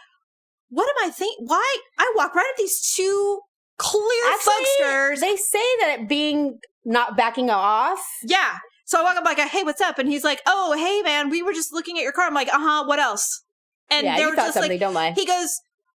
Speaker 2: What am I thinking? Why? I walk right at these two clear funksters.
Speaker 3: They say that it being not backing off.
Speaker 2: Yeah. So I walk up like, hey, what's up? And he's like, oh, hey, man, we were just looking at your car. I'm like, what else? And they were just like, don't lie. He goes,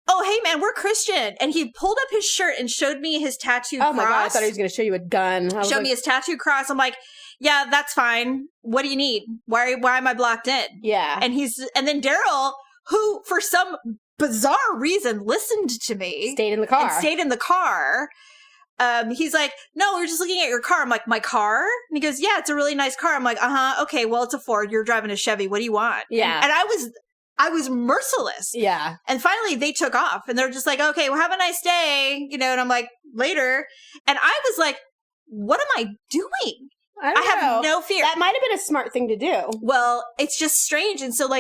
Speaker 2: oh, hey, man, we're Christian. And he pulled up his shirt and showed me his tattooed cross.
Speaker 3: Oh, my God. I thought he was going to show you a gun.
Speaker 2: Showed me his tattooed cross. I'm like, yeah, that's fine. What do you need? Why am I blocked in? Yeah. And then Daryl, who for some bizarre reason listened to me.
Speaker 3: Stayed in the car.
Speaker 2: He's like, no, we were just looking at your car. I'm like, my car? And he goes, yeah, it's a really nice car. I'm like, okay, well, it's a Ford. You're driving a Chevy. What do you want? Yeah. And I was merciless. Yeah. And finally they took off and they're just like, okay, well, have a nice day. And I'm like, later. And I was like, what am I doing?
Speaker 3: I
Speaker 2: have no fear.
Speaker 3: That might have been a smart thing to do.
Speaker 2: Well, it's just strange. And so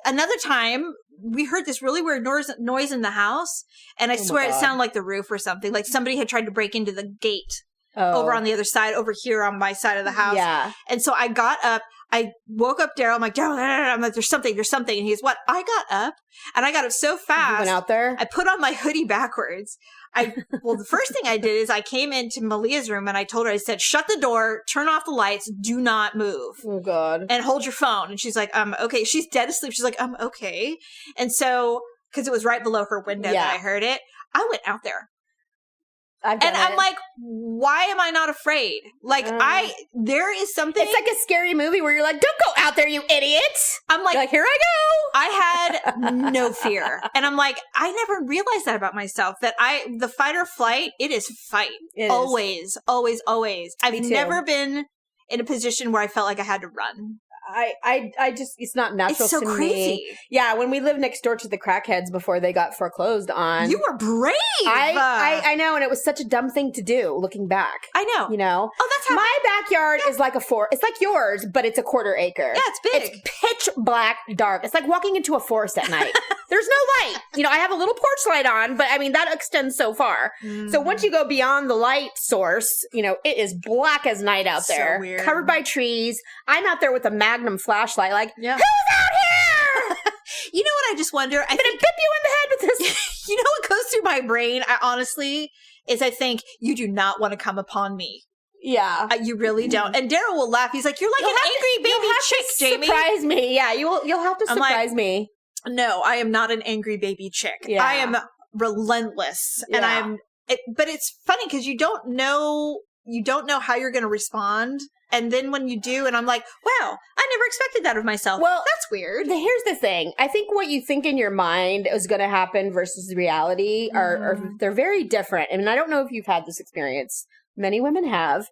Speaker 2: another time we heard this really weird noise in the house. And I swear it sounded like the roof or something. Like somebody had tried to break into the gate. over on the other side, over here on my side of the house.
Speaker 3: Yeah.
Speaker 2: And so I got up. I woke up Daryl. I'm like, Daryl, I'm like, there's something. And he's, what? I got up, and I got up so fast.
Speaker 3: You went out there?
Speaker 2: I put on my hoodie backwards. Well, the first thing I did is I came into Malia's room and I told her, I said, shut the door, turn off the lights, do not move.
Speaker 3: Oh, God.
Speaker 2: And hold your phone. And she's like, okay. She's dead asleep. She's like, okay. And so, because it was right below her window that I heard it, I went out there. I'm like, why am I not afraid? Like, there is something.
Speaker 3: It's like a scary movie where you're like, don't go out there, you idiot. I'm like, here I go.
Speaker 2: I had no fear. And I'm like, I never realized that about myself, that the fight or flight, it is fight. Always, always, always. I've never been in a position where I felt like I had to run.
Speaker 3: I just, it's not natural
Speaker 2: it's so
Speaker 3: to
Speaker 2: crazy.
Speaker 3: me. Yeah, when we lived next door to the crackheads before they got foreclosed on.
Speaker 2: You were brave.
Speaker 3: I know, and it was such a dumb thing to do looking back.
Speaker 2: I know.
Speaker 3: You know?
Speaker 2: Oh, that's how
Speaker 3: my backyard is like it's like yours, but it's a quarter acre.
Speaker 2: Yeah, it's big.
Speaker 3: It's pitch black dark. It's like walking into a forest at night. There's no light. You know, I have a little porch light on, but I mean, that extends so far. Mm. So once you go beyond the light source, you know, it is black as night out there.
Speaker 2: So weird.
Speaker 3: Covered by trees. I'm out there with a Magnum flashlight, like, who's out here?
Speaker 2: You know what I just wonder?
Speaker 3: I'm going to bip you in the head with this.
Speaker 2: You know what goes through my brain, honestly, is I think, you do not want to come upon me.
Speaker 3: Yeah.
Speaker 2: You really don't. And Daryl will laugh. He's like, you're like an angry baby chick, Jamie.
Speaker 3: Surprise me. Yeah, you'll have to surprise me.
Speaker 2: No, I am not an angry baby chick. Yeah. I am relentless. Yeah. And but it's funny because you don't know how you're going to respond. And then when you do, and I'm like, wow, I never expected that of myself. Well, that's weird.
Speaker 3: Here's the thing. I think what you think in your mind is going to happen versus reality are they're very different. And I don't know if you've had this experience. Many women have.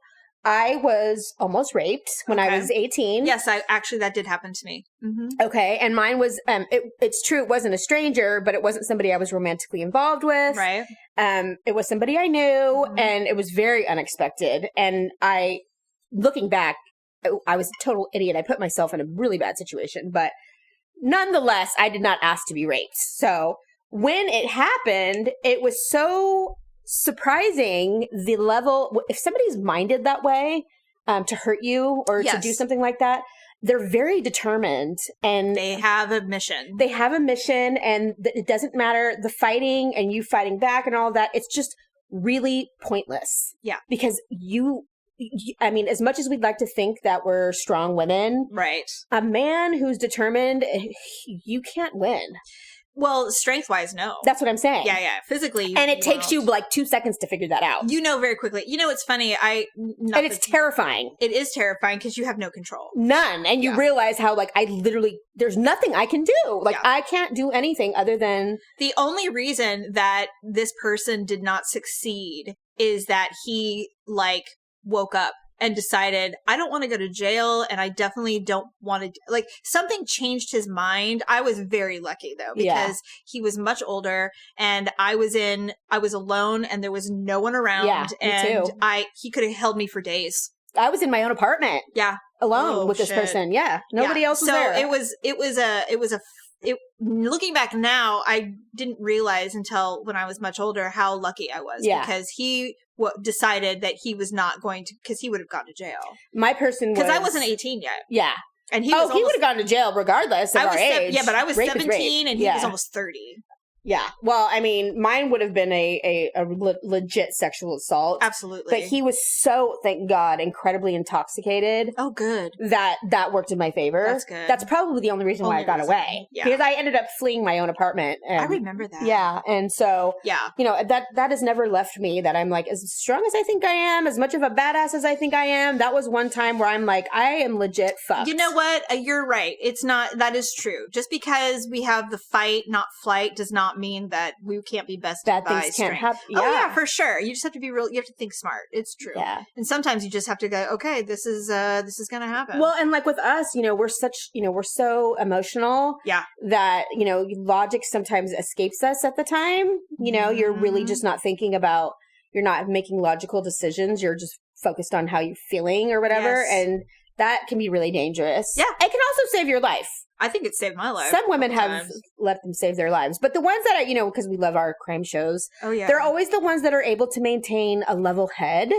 Speaker 3: I was almost raped when I was 18.
Speaker 2: Yes, that did happen to me. Mm-hmm.
Speaker 3: Okay, and mine was, it's true, it wasn't a stranger, but it wasn't somebody I was romantically involved with.
Speaker 2: Right.
Speaker 3: It was somebody I knew, and it was very unexpected. And looking back, I was a total idiot. I put myself in a really bad situation, but nonetheless, I did not ask to be raped. So when it happened, it was so surprising the level. If somebody's minded that way to hurt you or to do something like that, they're very determined, and
Speaker 2: they have a mission.
Speaker 3: And it doesn't matter the fighting and you fighting back and all of that. It's just really pointless.
Speaker 2: Yeah,
Speaker 3: because I mean, as much as we'd like to think that we're strong women,
Speaker 2: right?
Speaker 3: A man who's determined, you can't win.
Speaker 2: Well, strength-wise, no.
Speaker 3: That's what I'm saying.
Speaker 2: Yeah. Physically,
Speaker 3: and it takes you like 2 seconds to figure that out.
Speaker 2: You know very quickly. You know, it's funny.
Speaker 3: And it's terrifying.
Speaker 2: It is terrifying because you have no control.
Speaker 3: None. And you realize how, like, there's nothing I can do. Like, I can't do anything other than...
Speaker 2: The only reason that this person did not succeed is that he, like, woke up and decided, I don't want to go to jail, and I definitely don't want to, like, something changed his mind. I was very lucky, though, because he was much older, and I was alone, and there was no one around, and he could have held me for days.
Speaker 3: I was in my own apartment.
Speaker 2: Yeah.
Speaker 3: Alone with this person. Yeah. Nobody else was there.
Speaker 2: So looking back now, I didn't realize until when I was much older how lucky I was, because he decided that he was not going to, because he would have gone to jail.
Speaker 3: My person was...
Speaker 2: Because I wasn't 18 yet.
Speaker 3: Yeah.
Speaker 2: And he
Speaker 3: would have gone to jail regardless of our age.
Speaker 2: Yeah, but I was 17 and he was almost 30.
Speaker 3: Yeah. Well, I mean, mine would have been a legit sexual assault.
Speaker 2: Absolutely.
Speaker 3: But he was so, thank God, incredibly intoxicated.
Speaker 2: Oh, good.
Speaker 3: That worked in my favor.
Speaker 2: That's good.
Speaker 3: That's probably the only reason why I got away. Yeah. Because I ended up fleeing my own apartment.
Speaker 2: I remember that.
Speaker 3: Yeah. And so, you know, that has never left me, that I'm like, as strong as I think I am, as much of a badass as I think I am. That was one time where I'm like, I am legit fucked.
Speaker 2: You know what? You're right. It's not, that is true. Just because we have the fight, not flight, does not mean that we can't be bested
Speaker 3: that
Speaker 2: by
Speaker 3: things
Speaker 2: strength.
Speaker 3: Can't happen. Yeah.
Speaker 2: Oh yeah, for sure. You just have to be real. You have to think smart. It's true.
Speaker 3: Yeah.
Speaker 2: And sometimes you just have to go, okay, this is going to happen.
Speaker 3: Well, and like with us, you know, we're so emotional.
Speaker 2: Yeah.
Speaker 3: That, you know, logic sometimes escapes us at the time. You know, you're really just not thinking about, you're not making logical decisions. You're just focused on how you're feeling or whatever.
Speaker 2: Yes.
Speaker 3: And that can be really dangerous.
Speaker 2: Yeah.
Speaker 3: It can also save your life.
Speaker 2: I think it saved my life.
Speaker 3: Some women have let them save their lives. But the ones that are, you know, because we love our crime shows.
Speaker 2: Oh, yeah.
Speaker 3: They're always the ones that are able to maintain a level head.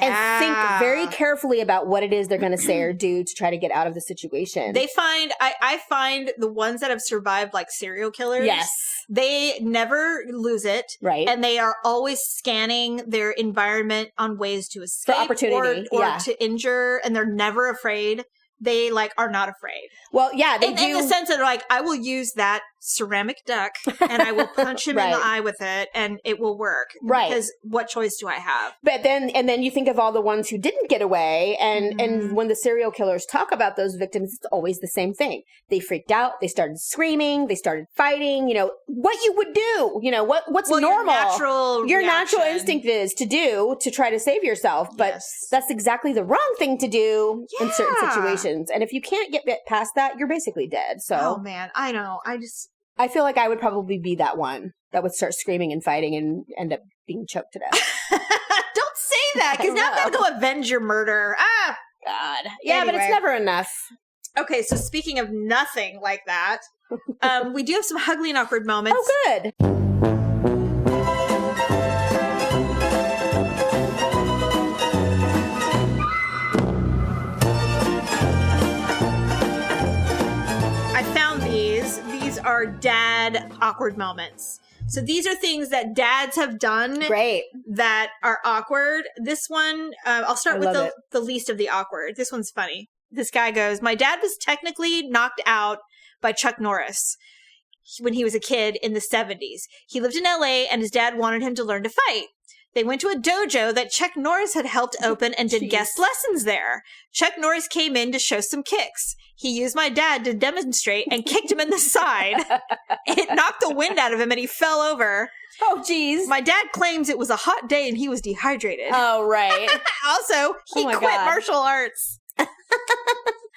Speaker 3: and think very carefully about what it is they're going to say or do to try to get out of the situation.
Speaker 2: They find, I find the ones that have survived like serial killers.
Speaker 3: Yes.
Speaker 2: They never lose it.
Speaker 3: Right.
Speaker 2: And they are always scanning their environment on ways to escape.
Speaker 3: For opportunity.
Speaker 2: Or to injure. And they're never afraid. They like are not afraid.
Speaker 3: Well, yeah, they do.
Speaker 2: In the sense that like, I will use that ceramic duck and I will punch him in the eye with it and it will work.
Speaker 3: Right.
Speaker 2: Because what choice do I have?
Speaker 3: But then you think of all the ones who didn't get away. And when the serial killers talk about those victims, it's always the same thing. They freaked out. They started screaming. They started fighting. You know, what you would do. You know, what's normal. Your natural instinct is to do to try to save yourself. But that's exactly the wrong thing to do in certain situations. And if you can't get past that, you're basically dead. So,
Speaker 2: oh man, I know.
Speaker 3: I feel like I would probably be that one that would start screaming and fighting and end up being choked to death.
Speaker 2: Don't say that, because now I'm going to go avenge your murder. Ah,
Speaker 3: God. Yeah, anyway. But it's never enough.
Speaker 2: Okay, so speaking of nothing like that, we do have some ugly and awkward moments.
Speaker 3: Oh, good.
Speaker 2: Are dad awkward moments. So these are things that dads have done that are awkward. This one, I'll start with the least of the awkward. This one's funny. This guy goes, my dad was technically knocked out by Chuck Norris when he was a kid in the 70s. He lived in LA and his dad wanted him to learn to fight. They went to a dojo that Chuck Norris had helped open and did guest lessons there. Chuck Norris came in to show some kicks. He used my dad to demonstrate and kicked him in the side. It knocked the wind out of him and he fell over.
Speaker 3: Oh, geez.
Speaker 2: My dad claims it was a hot day and he was dehydrated.
Speaker 3: Oh, right.
Speaker 2: Also, he quit martial arts. I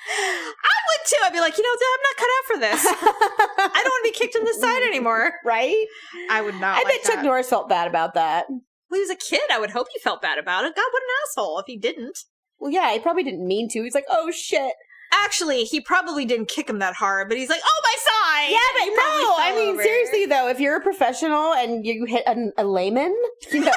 Speaker 2: would too. I'd be like, I'm not cut out for this. I don't want to be kicked in the side anymore.
Speaker 3: Right?
Speaker 2: I would not.
Speaker 3: I bet Chuck Norris felt bad about that.
Speaker 2: Well, he was a kid. I would hope he felt bad about it. God, what an asshole if he didn't.
Speaker 3: Well, yeah, he probably didn't mean to. He's like, oh, shit.
Speaker 2: Actually, he probably didn't kick him that hard, but he's like, oh, my side!
Speaker 3: Yeah, but no, I mean, seriously, though, if you're a professional and you hit a layman, it's gonna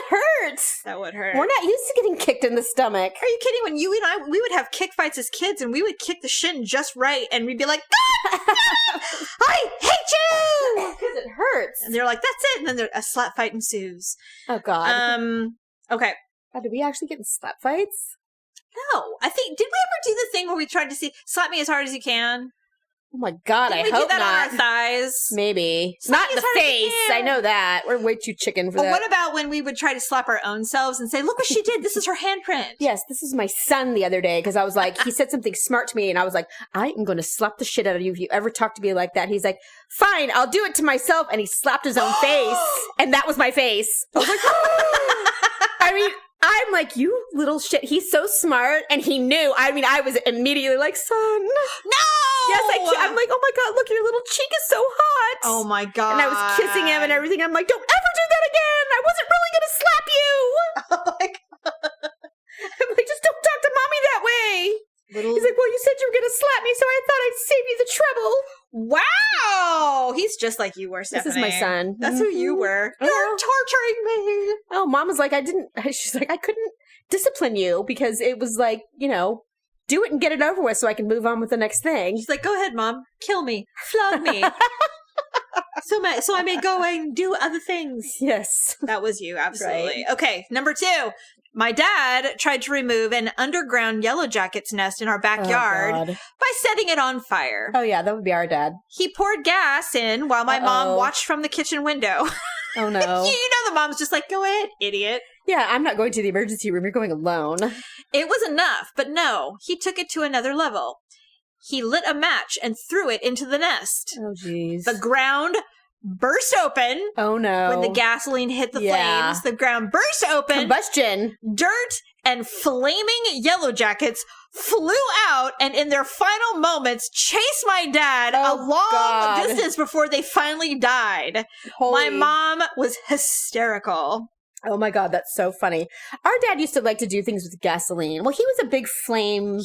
Speaker 3: hurt.
Speaker 2: That would hurt.
Speaker 3: We're not used to getting kicked in the stomach.
Speaker 2: Are you kidding? When you and I, we would have kick fights as kids, and we would kick the shin just right, and we'd be like, I hate you!
Speaker 3: Because it hurts.
Speaker 2: And they're like, that's it, and then a slap fight ensues.
Speaker 3: Oh, God.
Speaker 2: Okay.
Speaker 3: Did we actually get in slap fights?
Speaker 2: No. I think, did we ever do the thing where we tried to slap me as hard as you can?
Speaker 3: Oh my God, I hope not.
Speaker 2: We do that on our thighs?
Speaker 3: Maybe. Not the face. I know that. We're way too chicken for that.
Speaker 2: But what about when we would try to slap our own selves and say, look what she did. This is her handprint.
Speaker 3: Yes, this is my son the other day because I was like, he said something smart to me and I was like, I am going to slap the shit out of you if you ever talk to me like that. He's like, fine, I'll do it to myself. And he slapped his own face and that was my face. I was like, I mean, I'm like, you little shit. He's so smart and he knew. I mean, I was immediately like, son.
Speaker 2: No!
Speaker 3: Yes, I'm like, oh my God, look, your little cheek is so hot.
Speaker 2: Oh my God.
Speaker 3: And I was kissing him and everything. I'm like, don't ever do that again. I wasn't really going to slap you.
Speaker 2: Oh my God.
Speaker 3: I'm like, just don't talk to mommy that way. He's like, well, you said you were going to slap me, so I thought I'd save you the trouble.
Speaker 2: Wow. He's just like you were, Stephanie.
Speaker 3: This is my son.
Speaker 2: That's who you were. You're torturing me.
Speaker 3: Oh, Mom was like, she's like, I couldn't discipline you because it was like, do it and get it over with so I can move on with the next thing.
Speaker 2: She's like, go ahead, Mom. Kill me. Flog me. So I may go and do other things.
Speaker 3: Yes.
Speaker 2: That was you, absolutely. Right. Okay, number 2. My dad tried to remove an underground yellow jacket's nest in our backyard by setting it on fire.
Speaker 3: Oh, yeah, that would be our dad.
Speaker 2: He poured gas in while my mom watched from the kitchen window.
Speaker 3: Oh, no.
Speaker 2: The mom's just like, go ahead, idiot.
Speaker 3: Yeah, I'm not going to the emergency room. You're going alone.
Speaker 2: It was enough, but no, he took it to another level. He lit a match and threw it into the nest.
Speaker 3: Oh, jeez.
Speaker 2: The ground burst open.
Speaker 3: Oh, no.
Speaker 2: When the gasoline hit the flames, the ground burst open.
Speaker 3: Combustion.
Speaker 2: Dirt and flaming yellow jackets flew out and in their final moments chased my dad a long distance before they finally died. My mom was hysterical.
Speaker 3: Oh my God, that's so funny. Our dad used to like to do things with gasoline. Well, he was a big flame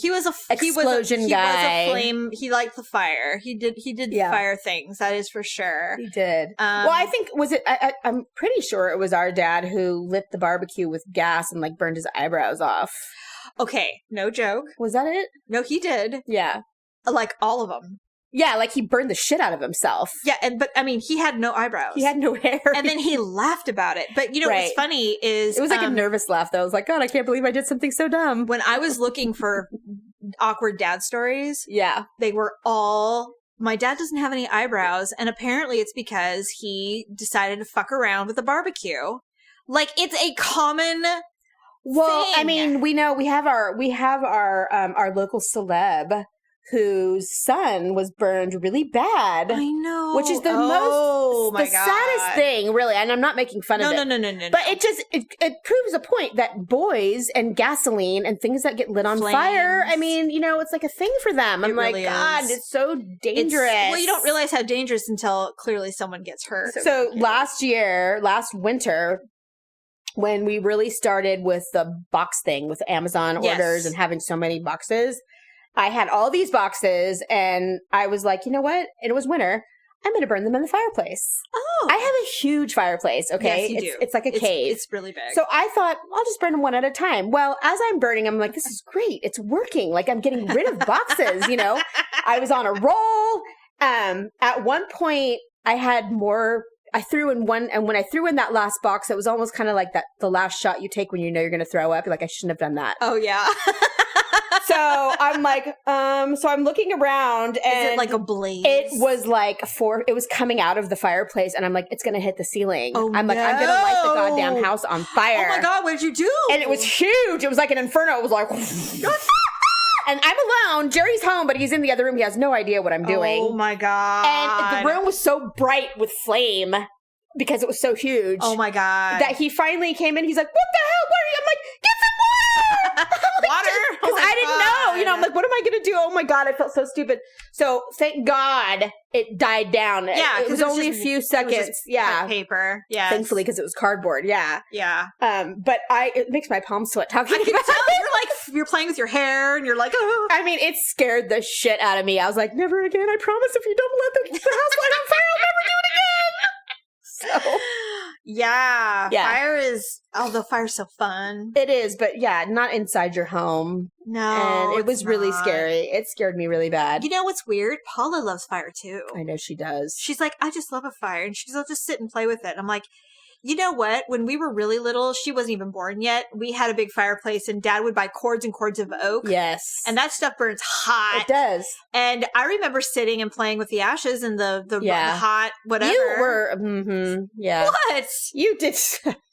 Speaker 3: explosion guy.
Speaker 2: He was a flame. He liked the fire. He did fire things. That is for sure.
Speaker 3: He did. Well, I think, I'm pretty sure it was our dad who lit the barbecue with gas and like burned his eyebrows off.
Speaker 2: Okay, no joke.
Speaker 3: Was that it?
Speaker 2: No, he did.
Speaker 3: Yeah.
Speaker 2: Like all of them.
Speaker 3: Yeah, like he burned the shit out of himself.
Speaker 2: Yeah, but I mean, he had no eyebrows.
Speaker 3: He had no hair.
Speaker 2: And then he laughed about it. But you know what's funny is...
Speaker 3: It was like a nervous laugh, though. I was like, God, I can't believe I did something so dumb.
Speaker 2: When I was looking for awkward dad stories, they were all... My dad doesn't have any eyebrows, and apparently it's because he decided to fuck around with a barbecue. Like, it's a common...
Speaker 3: Well,
Speaker 2: thing.
Speaker 3: I mean, we have our local celeb whose son was burned really bad.
Speaker 2: I know.
Speaker 3: Which is the saddest thing, really. And I'm not making fun of it.
Speaker 2: No.
Speaker 3: But it proves a point that boys and gasoline and things that get lit on fire, I mean, you know, it's like a thing for them. I'm like, God, it's so dangerous.
Speaker 2: Well, you don't realize how dangerous until clearly someone gets hurt.
Speaker 3: So last winter, when we really started with the box thing with Amazon orders and having so many boxes, I had all these boxes and I was like, you know what? And it was winter. I'm going to burn them in the fireplace. Oh. I have a huge fireplace, okay?
Speaker 2: Yes, you do.
Speaker 3: It's like a cave.
Speaker 2: It's really big.
Speaker 3: So I thought, I'll just burn them one at a time. Well, as I'm burning, I'm like, this is great. It's working. Like, I'm getting rid of boxes, you know? I was on a roll. At one point, I had more... I threw in one, and when I threw in that last box, it was almost kind of like the last shot you take when you know you're going to throw up. You're like, I shouldn't have done that.
Speaker 2: Oh, yeah.
Speaker 3: So I'm like, so I'm looking around, and
Speaker 2: is it like a blaze?
Speaker 3: It was like it was coming out of the fireplace, and I'm like, it's gonna hit the ceiling.
Speaker 2: Oh,
Speaker 3: I'm like, I'm gonna light the goddamn house on fire.
Speaker 2: Oh my God, what did you do?
Speaker 3: And it was huge. It was like an inferno. It was like, and I'm alone. Jerry's home, but he's in the other room. He has no idea what I'm doing.
Speaker 2: Oh my God.
Speaker 3: And the room was so bright with flame because it was so huge.
Speaker 2: Oh my God.
Speaker 3: That he finally came in. He's like, what the hell? What are you? I'm like, get some water.
Speaker 2: Water?
Speaker 3: Because I didn't know. You know, I'm like, what am I going to do? Oh my God, I felt so stupid. So thank God it died down.
Speaker 2: Yeah.
Speaker 3: It was only a few seconds. Yeah.
Speaker 2: Paper. Yeah.
Speaker 3: Thankfully, because it was cardboard. Yeah.
Speaker 2: Yeah.
Speaker 3: But it makes my palms sweat talking about
Speaker 2: it. You're playing with your hair and you're like, oh.
Speaker 3: I mean, it scared the shit out of me. I was like, never again. I promise if you don't let the house light on fire, I'll never do it again. So.
Speaker 2: Yeah. Fire is, although fire's so fun.
Speaker 3: It is, but yeah, not inside your home.
Speaker 2: No.
Speaker 3: And it was really scary. It scared me really bad.
Speaker 2: You know what's weird? Paula loves fire too.
Speaker 3: I know she does.
Speaker 2: She's like, I just love a fire. And she's, I'll just sit and play with it. I'm like, you know what? When we were really little, she wasn't even born yet. We had a big fireplace and Dad would buy cords and cords of oak.
Speaker 3: Yes.
Speaker 2: And that stuff burns hot.
Speaker 3: It does.
Speaker 2: And I remember sitting and playing with the ashes and the hot whatever.
Speaker 3: You were, yeah.
Speaker 2: What?
Speaker 3: You did.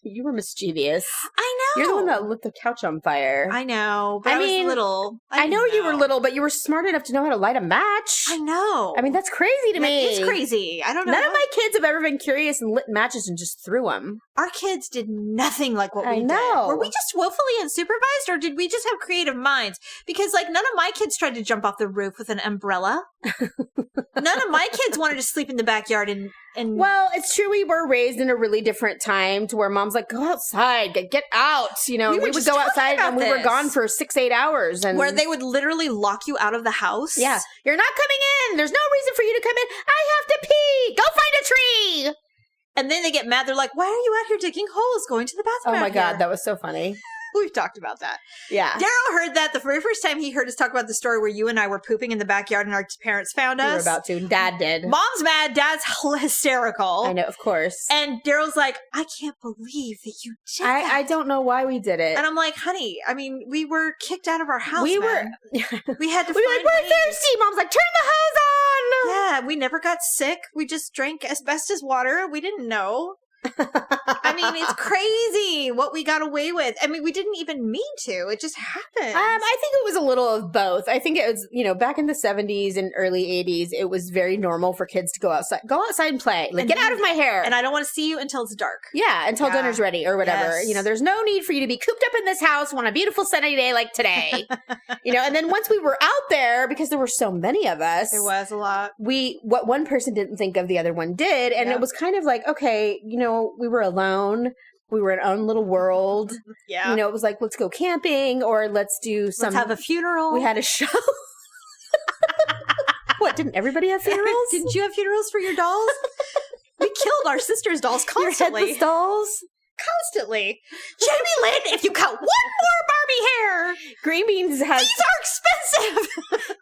Speaker 3: You were mischievous.
Speaker 2: I know.
Speaker 3: You're the one that lit the couch on fire.
Speaker 2: I know. But I mean, was little.
Speaker 3: I know you were little, but you were smart enough to know how to light a match.
Speaker 2: I know.
Speaker 3: I mean, that's crazy to me.
Speaker 2: It's crazy. I don't know.
Speaker 3: None of my kids have ever been curious and lit matches and just threw them.
Speaker 2: Our kids did nothing like what we did.
Speaker 3: know.
Speaker 2: Were we just woefully unsupervised, or did we just have creative minds? Because, like, none of my kids tried to jump off the roof with an umbrella. None of my kids wanted to sleep in the backyard and
Speaker 3: well, it's true. We were raised in a really different time to where mom's like, go outside, get out. You know, we would go outside and we were gone for 6-8 hours. And
Speaker 2: where they would literally lock you out of the house.
Speaker 3: Yeah. You're not coming in. There's no reason for you to come in. I have to pee. Go find a tree.
Speaker 2: And then they get mad. They're like, why are you out here digging holes going to the bathroom?
Speaker 3: Oh my God, that was so funny.
Speaker 2: We've talked about that.
Speaker 3: Yeah.
Speaker 2: Daryl heard that the very first time he heard us talk about the story where you and I were pooping in the backyard and our parents found us.
Speaker 3: We were about to. Dad did.
Speaker 2: Mom's mad. Dad's hysterical.
Speaker 3: I know, of course.
Speaker 2: And Daryl's like, I can't believe that you did that.
Speaker 3: I don't know why we did it.
Speaker 2: And I'm like, honey, I mean, we were kicked out of our house,
Speaker 3: We
Speaker 2: had to
Speaker 3: we
Speaker 2: find
Speaker 3: were like, we're
Speaker 2: ways.
Speaker 3: thirsty. Mom's like, turn the hose on.
Speaker 2: Yeah, we never got sick. We just drank asbestos water. We didn't know. I mean, it's crazy what we got away with. I mean, we didn't even mean to. It just happened.
Speaker 3: I think it was a little of both. I think it was, back in the 70s and early 80s, it was very normal for kids to go outside and play. Like, get out of my hair.
Speaker 2: And I don't want to see you until it's dark.
Speaker 3: Yeah, until dinner's ready or whatever.
Speaker 2: Yes.
Speaker 3: There's no need for you to be cooped up in this house on a beautiful sunny day like today. And then once we were out there, because there were so many of us.
Speaker 2: There was a lot.
Speaker 3: What one person didn't think of, the other one did. And it was kind of like, okay, we were alone. We were in our own little world.
Speaker 2: Yeah.
Speaker 3: You know, it was like, let's go camping or let's do some.
Speaker 2: Let's have a funeral.
Speaker 3: We had a show. What, didn't everybody have funerals?
Speaker 2: Didn't you have funerals for your dolls? We killed our sister's dolls constantly.
Speaker 3: Your headless dolls?
Speaker 2: Constantly. Jamie Lynn, if you cut one more Barbie hair,
Speaker 3: Green Beans has...
Speaker 2: these are expensive.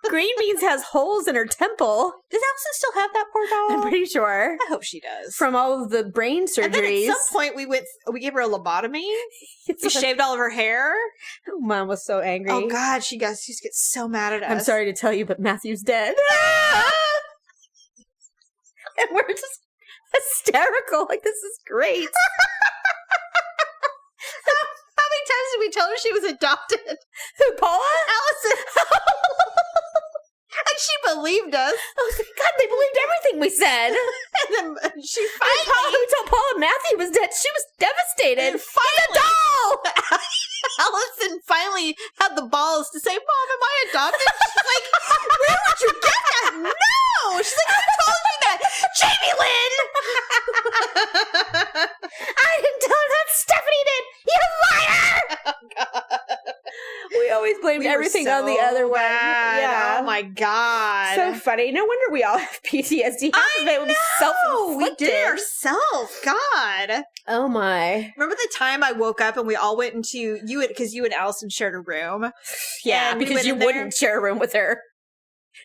Speaker 3: Green Beans has holes in her temple.
Speaker 2: Does Allison still have that poor doll?
Speaker 3: I'm pretty sure.
Speaker 2: I hope she does.
Speaker 3: From all of the brain surgeries.
Speaker 2: And then at some point we gave her a lobotomy. We shaved all of her hair.
Speaker 3: Mom was so angry.
Speaker 2: Oh God, she gets so mad at us.
Speaker 3: I'm sorry to tell you, but Matthew's dead. And we're just hysterical. Like, this is great.
Speaker 2: How many times did we tell her she was adopted?
Speaker 3: Who, Paula?
Speaker 2: Allison. And she believed us.
Speaker 3: I was like, God, they believed everything we said.
Speaker 2: And then she
Speaker 3: And
Speaker 2: finally...
Speaker 3: Paula, who told Paula Matthew was dead, she was devastated.
Speaker 2: And finally,
Speaker 3: He's a doll!
Speaker 2: Allison finally had the balls to say, Mom, am I adopted? She's like, where would you get that? No! She's like, who told you that? Jamie Lynn!
Speaker 3: I didn't tell her that. Stephanie did! You liar!
Speaker 2: Oh, God.
Speaker 3: We always blamed everything on the other one.
Speaker 2: Yeah. Oh, my God.
Speaker 3: So funny. No wonder we all have PTSD. Half of it was self-inflicted.
Speaker 2: We did it ourselves. God.
Speaker 3: Oh, my.
Speaker 2: Remember the time I woke up and we all went into because you and Allison shared a room?
Speaker 3: Yeah,
Speaker 2: And we
Speaker 3: because
Speaker 2: went
Speaker 3: you
Speaker 2: in there.
Speaker 3: wouldn't share a room with her.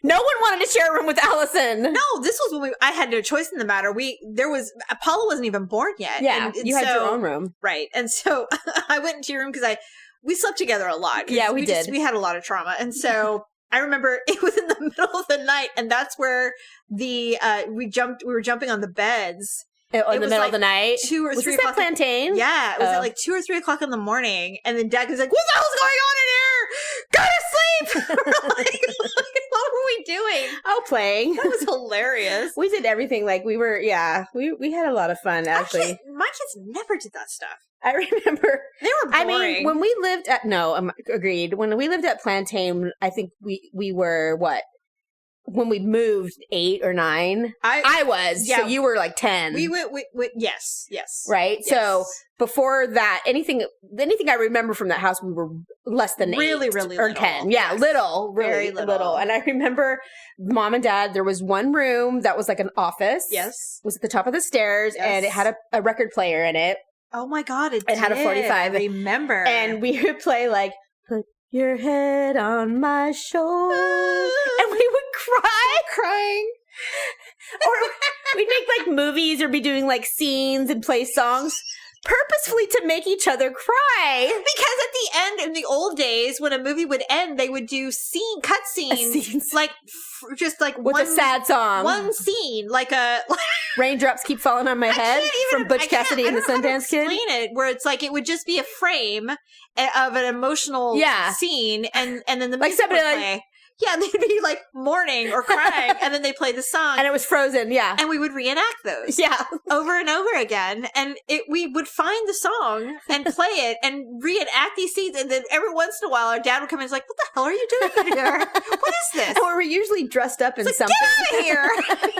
Speaker 3: No one wanted to share a room with Allison.
Speaker 2: No, this was when I had no choice in the matter. Paula wasn't even born yet.
Speaker 3: Yeah,
Speaker 2: and
Speaker 3: you had
Speaker 2: so-
Speaker 3: your own room.
Speaker 2: Right. And so I went into your room because we slept together a lot. 'Cause
Speaker 3: Yeah, we did.
Speaker 2: We had a lot of trauma. And so I remember it was in the middle of the night and that's where we were jumping on the beds.
Speaker 3: In the
Speaker 2: was
Speaker 3: middle
Speaker 2: like
Speaker 3: of the night?
Speaker 2: 2 or
Speaker 3: Was
Speaker 2: 3
Speaker 3: this
Speaker 2: o'clock.
Speaker 3: at Plantain?
Speaker 2: Yeah, it was at
Speaker 3: Oh.
Speaker 2: like 2 or 3 o'clock in the morning. And then Dad was like, what the hell's going on in here? Go to sleep! We're like, what were we doing?
Speaker 3: Oh, playing.
Speaker 2: That was hilarious.
Speaker 3: We did everything. Like, we had a lot of fun, actually.
Speaker 2: My kids never did that stuff.
Speaker 3: I remember.
Speaker 2: They were boring.
Speaker 3: I mean, when we lived at, agreed. When we lived at Plantain, I think we were, what? When we moved 8 or 9, I was.
Speaker 2: Yeah.
Speaker 3: So you were like 10.
Speaker 2: We went yes.
Speaker 3: Right?
Speaker 2: Yes.
Speaker 3: So before that, anything I remember from that house, we were less than 8.
Speaker 2: Really, really
Speaker 3: or
Speaker 2: little.
Speaker 3: 10. Yeah,
Speaker 2: Yes.
Speaker 3: little. Really
Speaker 2: Very little.
Speaker 3: And I remember Mom and Dad, there was one room that was like an office.
Speaker 2: Yes.
Speaker 3: It was at the top of the stairs,
Speaker 2: Yes.
Speaker 3: and it had a record player in it.
Speaker 2: Oh my God, it
Speaker 3: had a 45.
Speaker 2: I remember.
Speaker 3: And we would play like, put your head on my shoulder. And we would crying. Or we'd make like movies or be doing like scenes and play songs purposefully to make each other cry.
Speaker 2: Because at the end, in the old days, when a movie would end, they would do cut scenes. Like, just like
Speaker 3: With
Speaker 2: one
Speaker 3: a sad song.
Speaker 2: One scene, like a...
Speaker 3: Raindrops Keep Falling on My Head from Butch Cassidy and the Sundance Kid.
Speaker 2: Explain it, where it's like, it would just be a frame of an emotional scene, and then the
Speaker 3: Like
Speaker 2: music
Speaker 3: somebody
Speaker 2: would play. Yeah, and they'd be like mourning or crying, and then they play the song.
Speaker 3: And it was Frozen, yeah.
Speaker 2: And we would reenact those.
Speaker 3: Yeah.
Speaker 2: Over and over again. And we would find the song and play it and reenact these scenes. And then every once in a while, our dad would come in and was like, what the hell are you doing here? What is this?
Speaker 3: And we were usually dressed up in
Speaker 2: It's like,
Speaker 3: something.
Speaker 2: get out of here.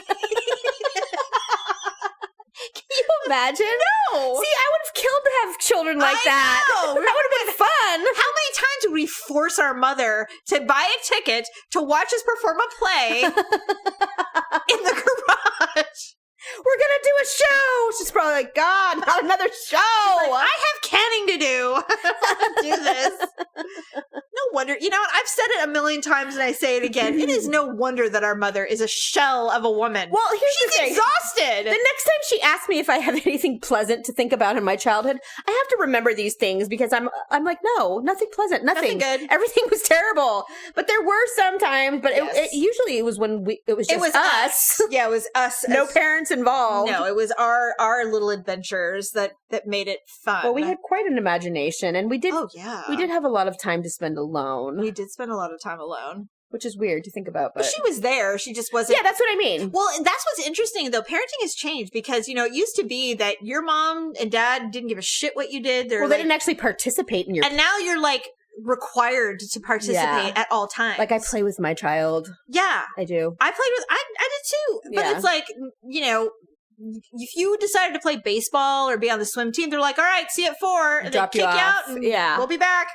Speaker 3: Can you imagine?
Speaker 2: No.
Speaker 3: See, I would have killed to have children like that.
Speaker 2: know.
Speaker 3: That would have been fun.
Speaker 2: How many times did we force our mother to buy a ticket to watch us perform a play in the garage?
Speaker 3: We're gonna do a show. She's probably like, God, not another show.
Speaker 2: I have canning to do. Do this. No wonder. You know what? I've said it a million times and I say it again. It is no wonder that our mother is a shell of a woman.
Speaker 3: Well, here's
Speaker 2: She's
Speaker 3: the thing.
Speaker 2: exhausted.
Speaker 3: The next time she asks me if I have anything pleasant to think about in my childhood, I have to remember these things because I'm like, no, nothing pleasant, nothing
Speaker 2: good.
Speaker 3: Everything was terrible. But there were some times, but
Speaker 2: Yes.
Speaker 3: it usually it was when it was just us.
Speaker 2: Yeah, it was us.
Speaker 3: No parents involved.
Speaker 2: No, it was our little adventures that made it fun.
Speaker 3: Well, we had quite an imagination, and we did.
Speaker 2: Oh yeah,
Speaker 3: We did have a lot of time to spend alone,
Speaker 2: We did spend a lot of time alone.
Speaker 3: which is weird to think about.
Speaker 2: But
Speaker 3: But
Speaker 2: she was there. She just wasn't.
Speaker 3: yeah, that's what I mean.
Speaker 2: Well, and that's what's interesting though. Parenting has changed because it used to be that your mom and dad didn't give a shit what you did.
Speaker 3: Well, they didn't actually participate in your.
Speaker 2: and now you're like required to participate
Speaker 3: Yeah.
Speaker 2: at all times.
Speaker 3: Like I play with my child.
Speaker 2: Yeah,
Speaker 3: I do.
Speaker 2: I played with. I did too. But
Speaker 3: Yeah.
Speaker 2: it's like if you decided to play baseball or be on the swim team, they're like, all right, see you at 4. And
Speaker 3: Drop
Speaker 2: they
Speaker 3: you
Speaker 2: kick you
Speaker 3: off.
Speaker 2: out and
Speaker 3: Yeah.
Speaker 2: we'll be back.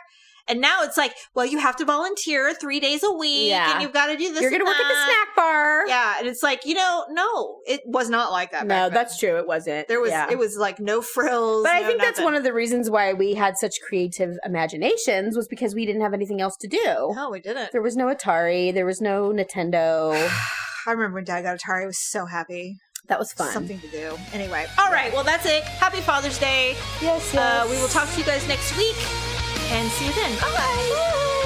Speaker 2: And now it's like, well, you have to volunteer 3 days a week
Speaker 3: Yeah.
Speaker 2: and you've got to do this.
Speaker 3: You're going to
Speaker 2: and
Speaker 3: work at the
Speaker 2: that.
Speaker 3: snack bar.
Speaker 2: Yeah. And it's like, no, it was not like that.
Speaker 3: No,
Speaker 2: back then.
Speaker 3: that's true. It wasn't.
Speaker 2: There was,
Speaker 3: Yeah.
Speaker 2: it was like no frills.
Speaker 3: But I
Speaker 2: no
Speaker 3: think that's
Speaker 2: nothing.
Speaker 3: one of the reasons why we had such creative imaginations was because we didn't have anything else to do.
Speaker 2: No, we didn't.
Speaker 3: There was no Atari. There was no Nintendo.
Speaker 2: I remember when Dad got Atari, I was so happy.
Speaker 3: That was fun.
Speaker 2: Something to do. Anyway. All right. Well, that's it. Happy Father's Day.
Speaker 3: Yes,
Speaker 2: We will talk to you guys next week and see you then. Bye.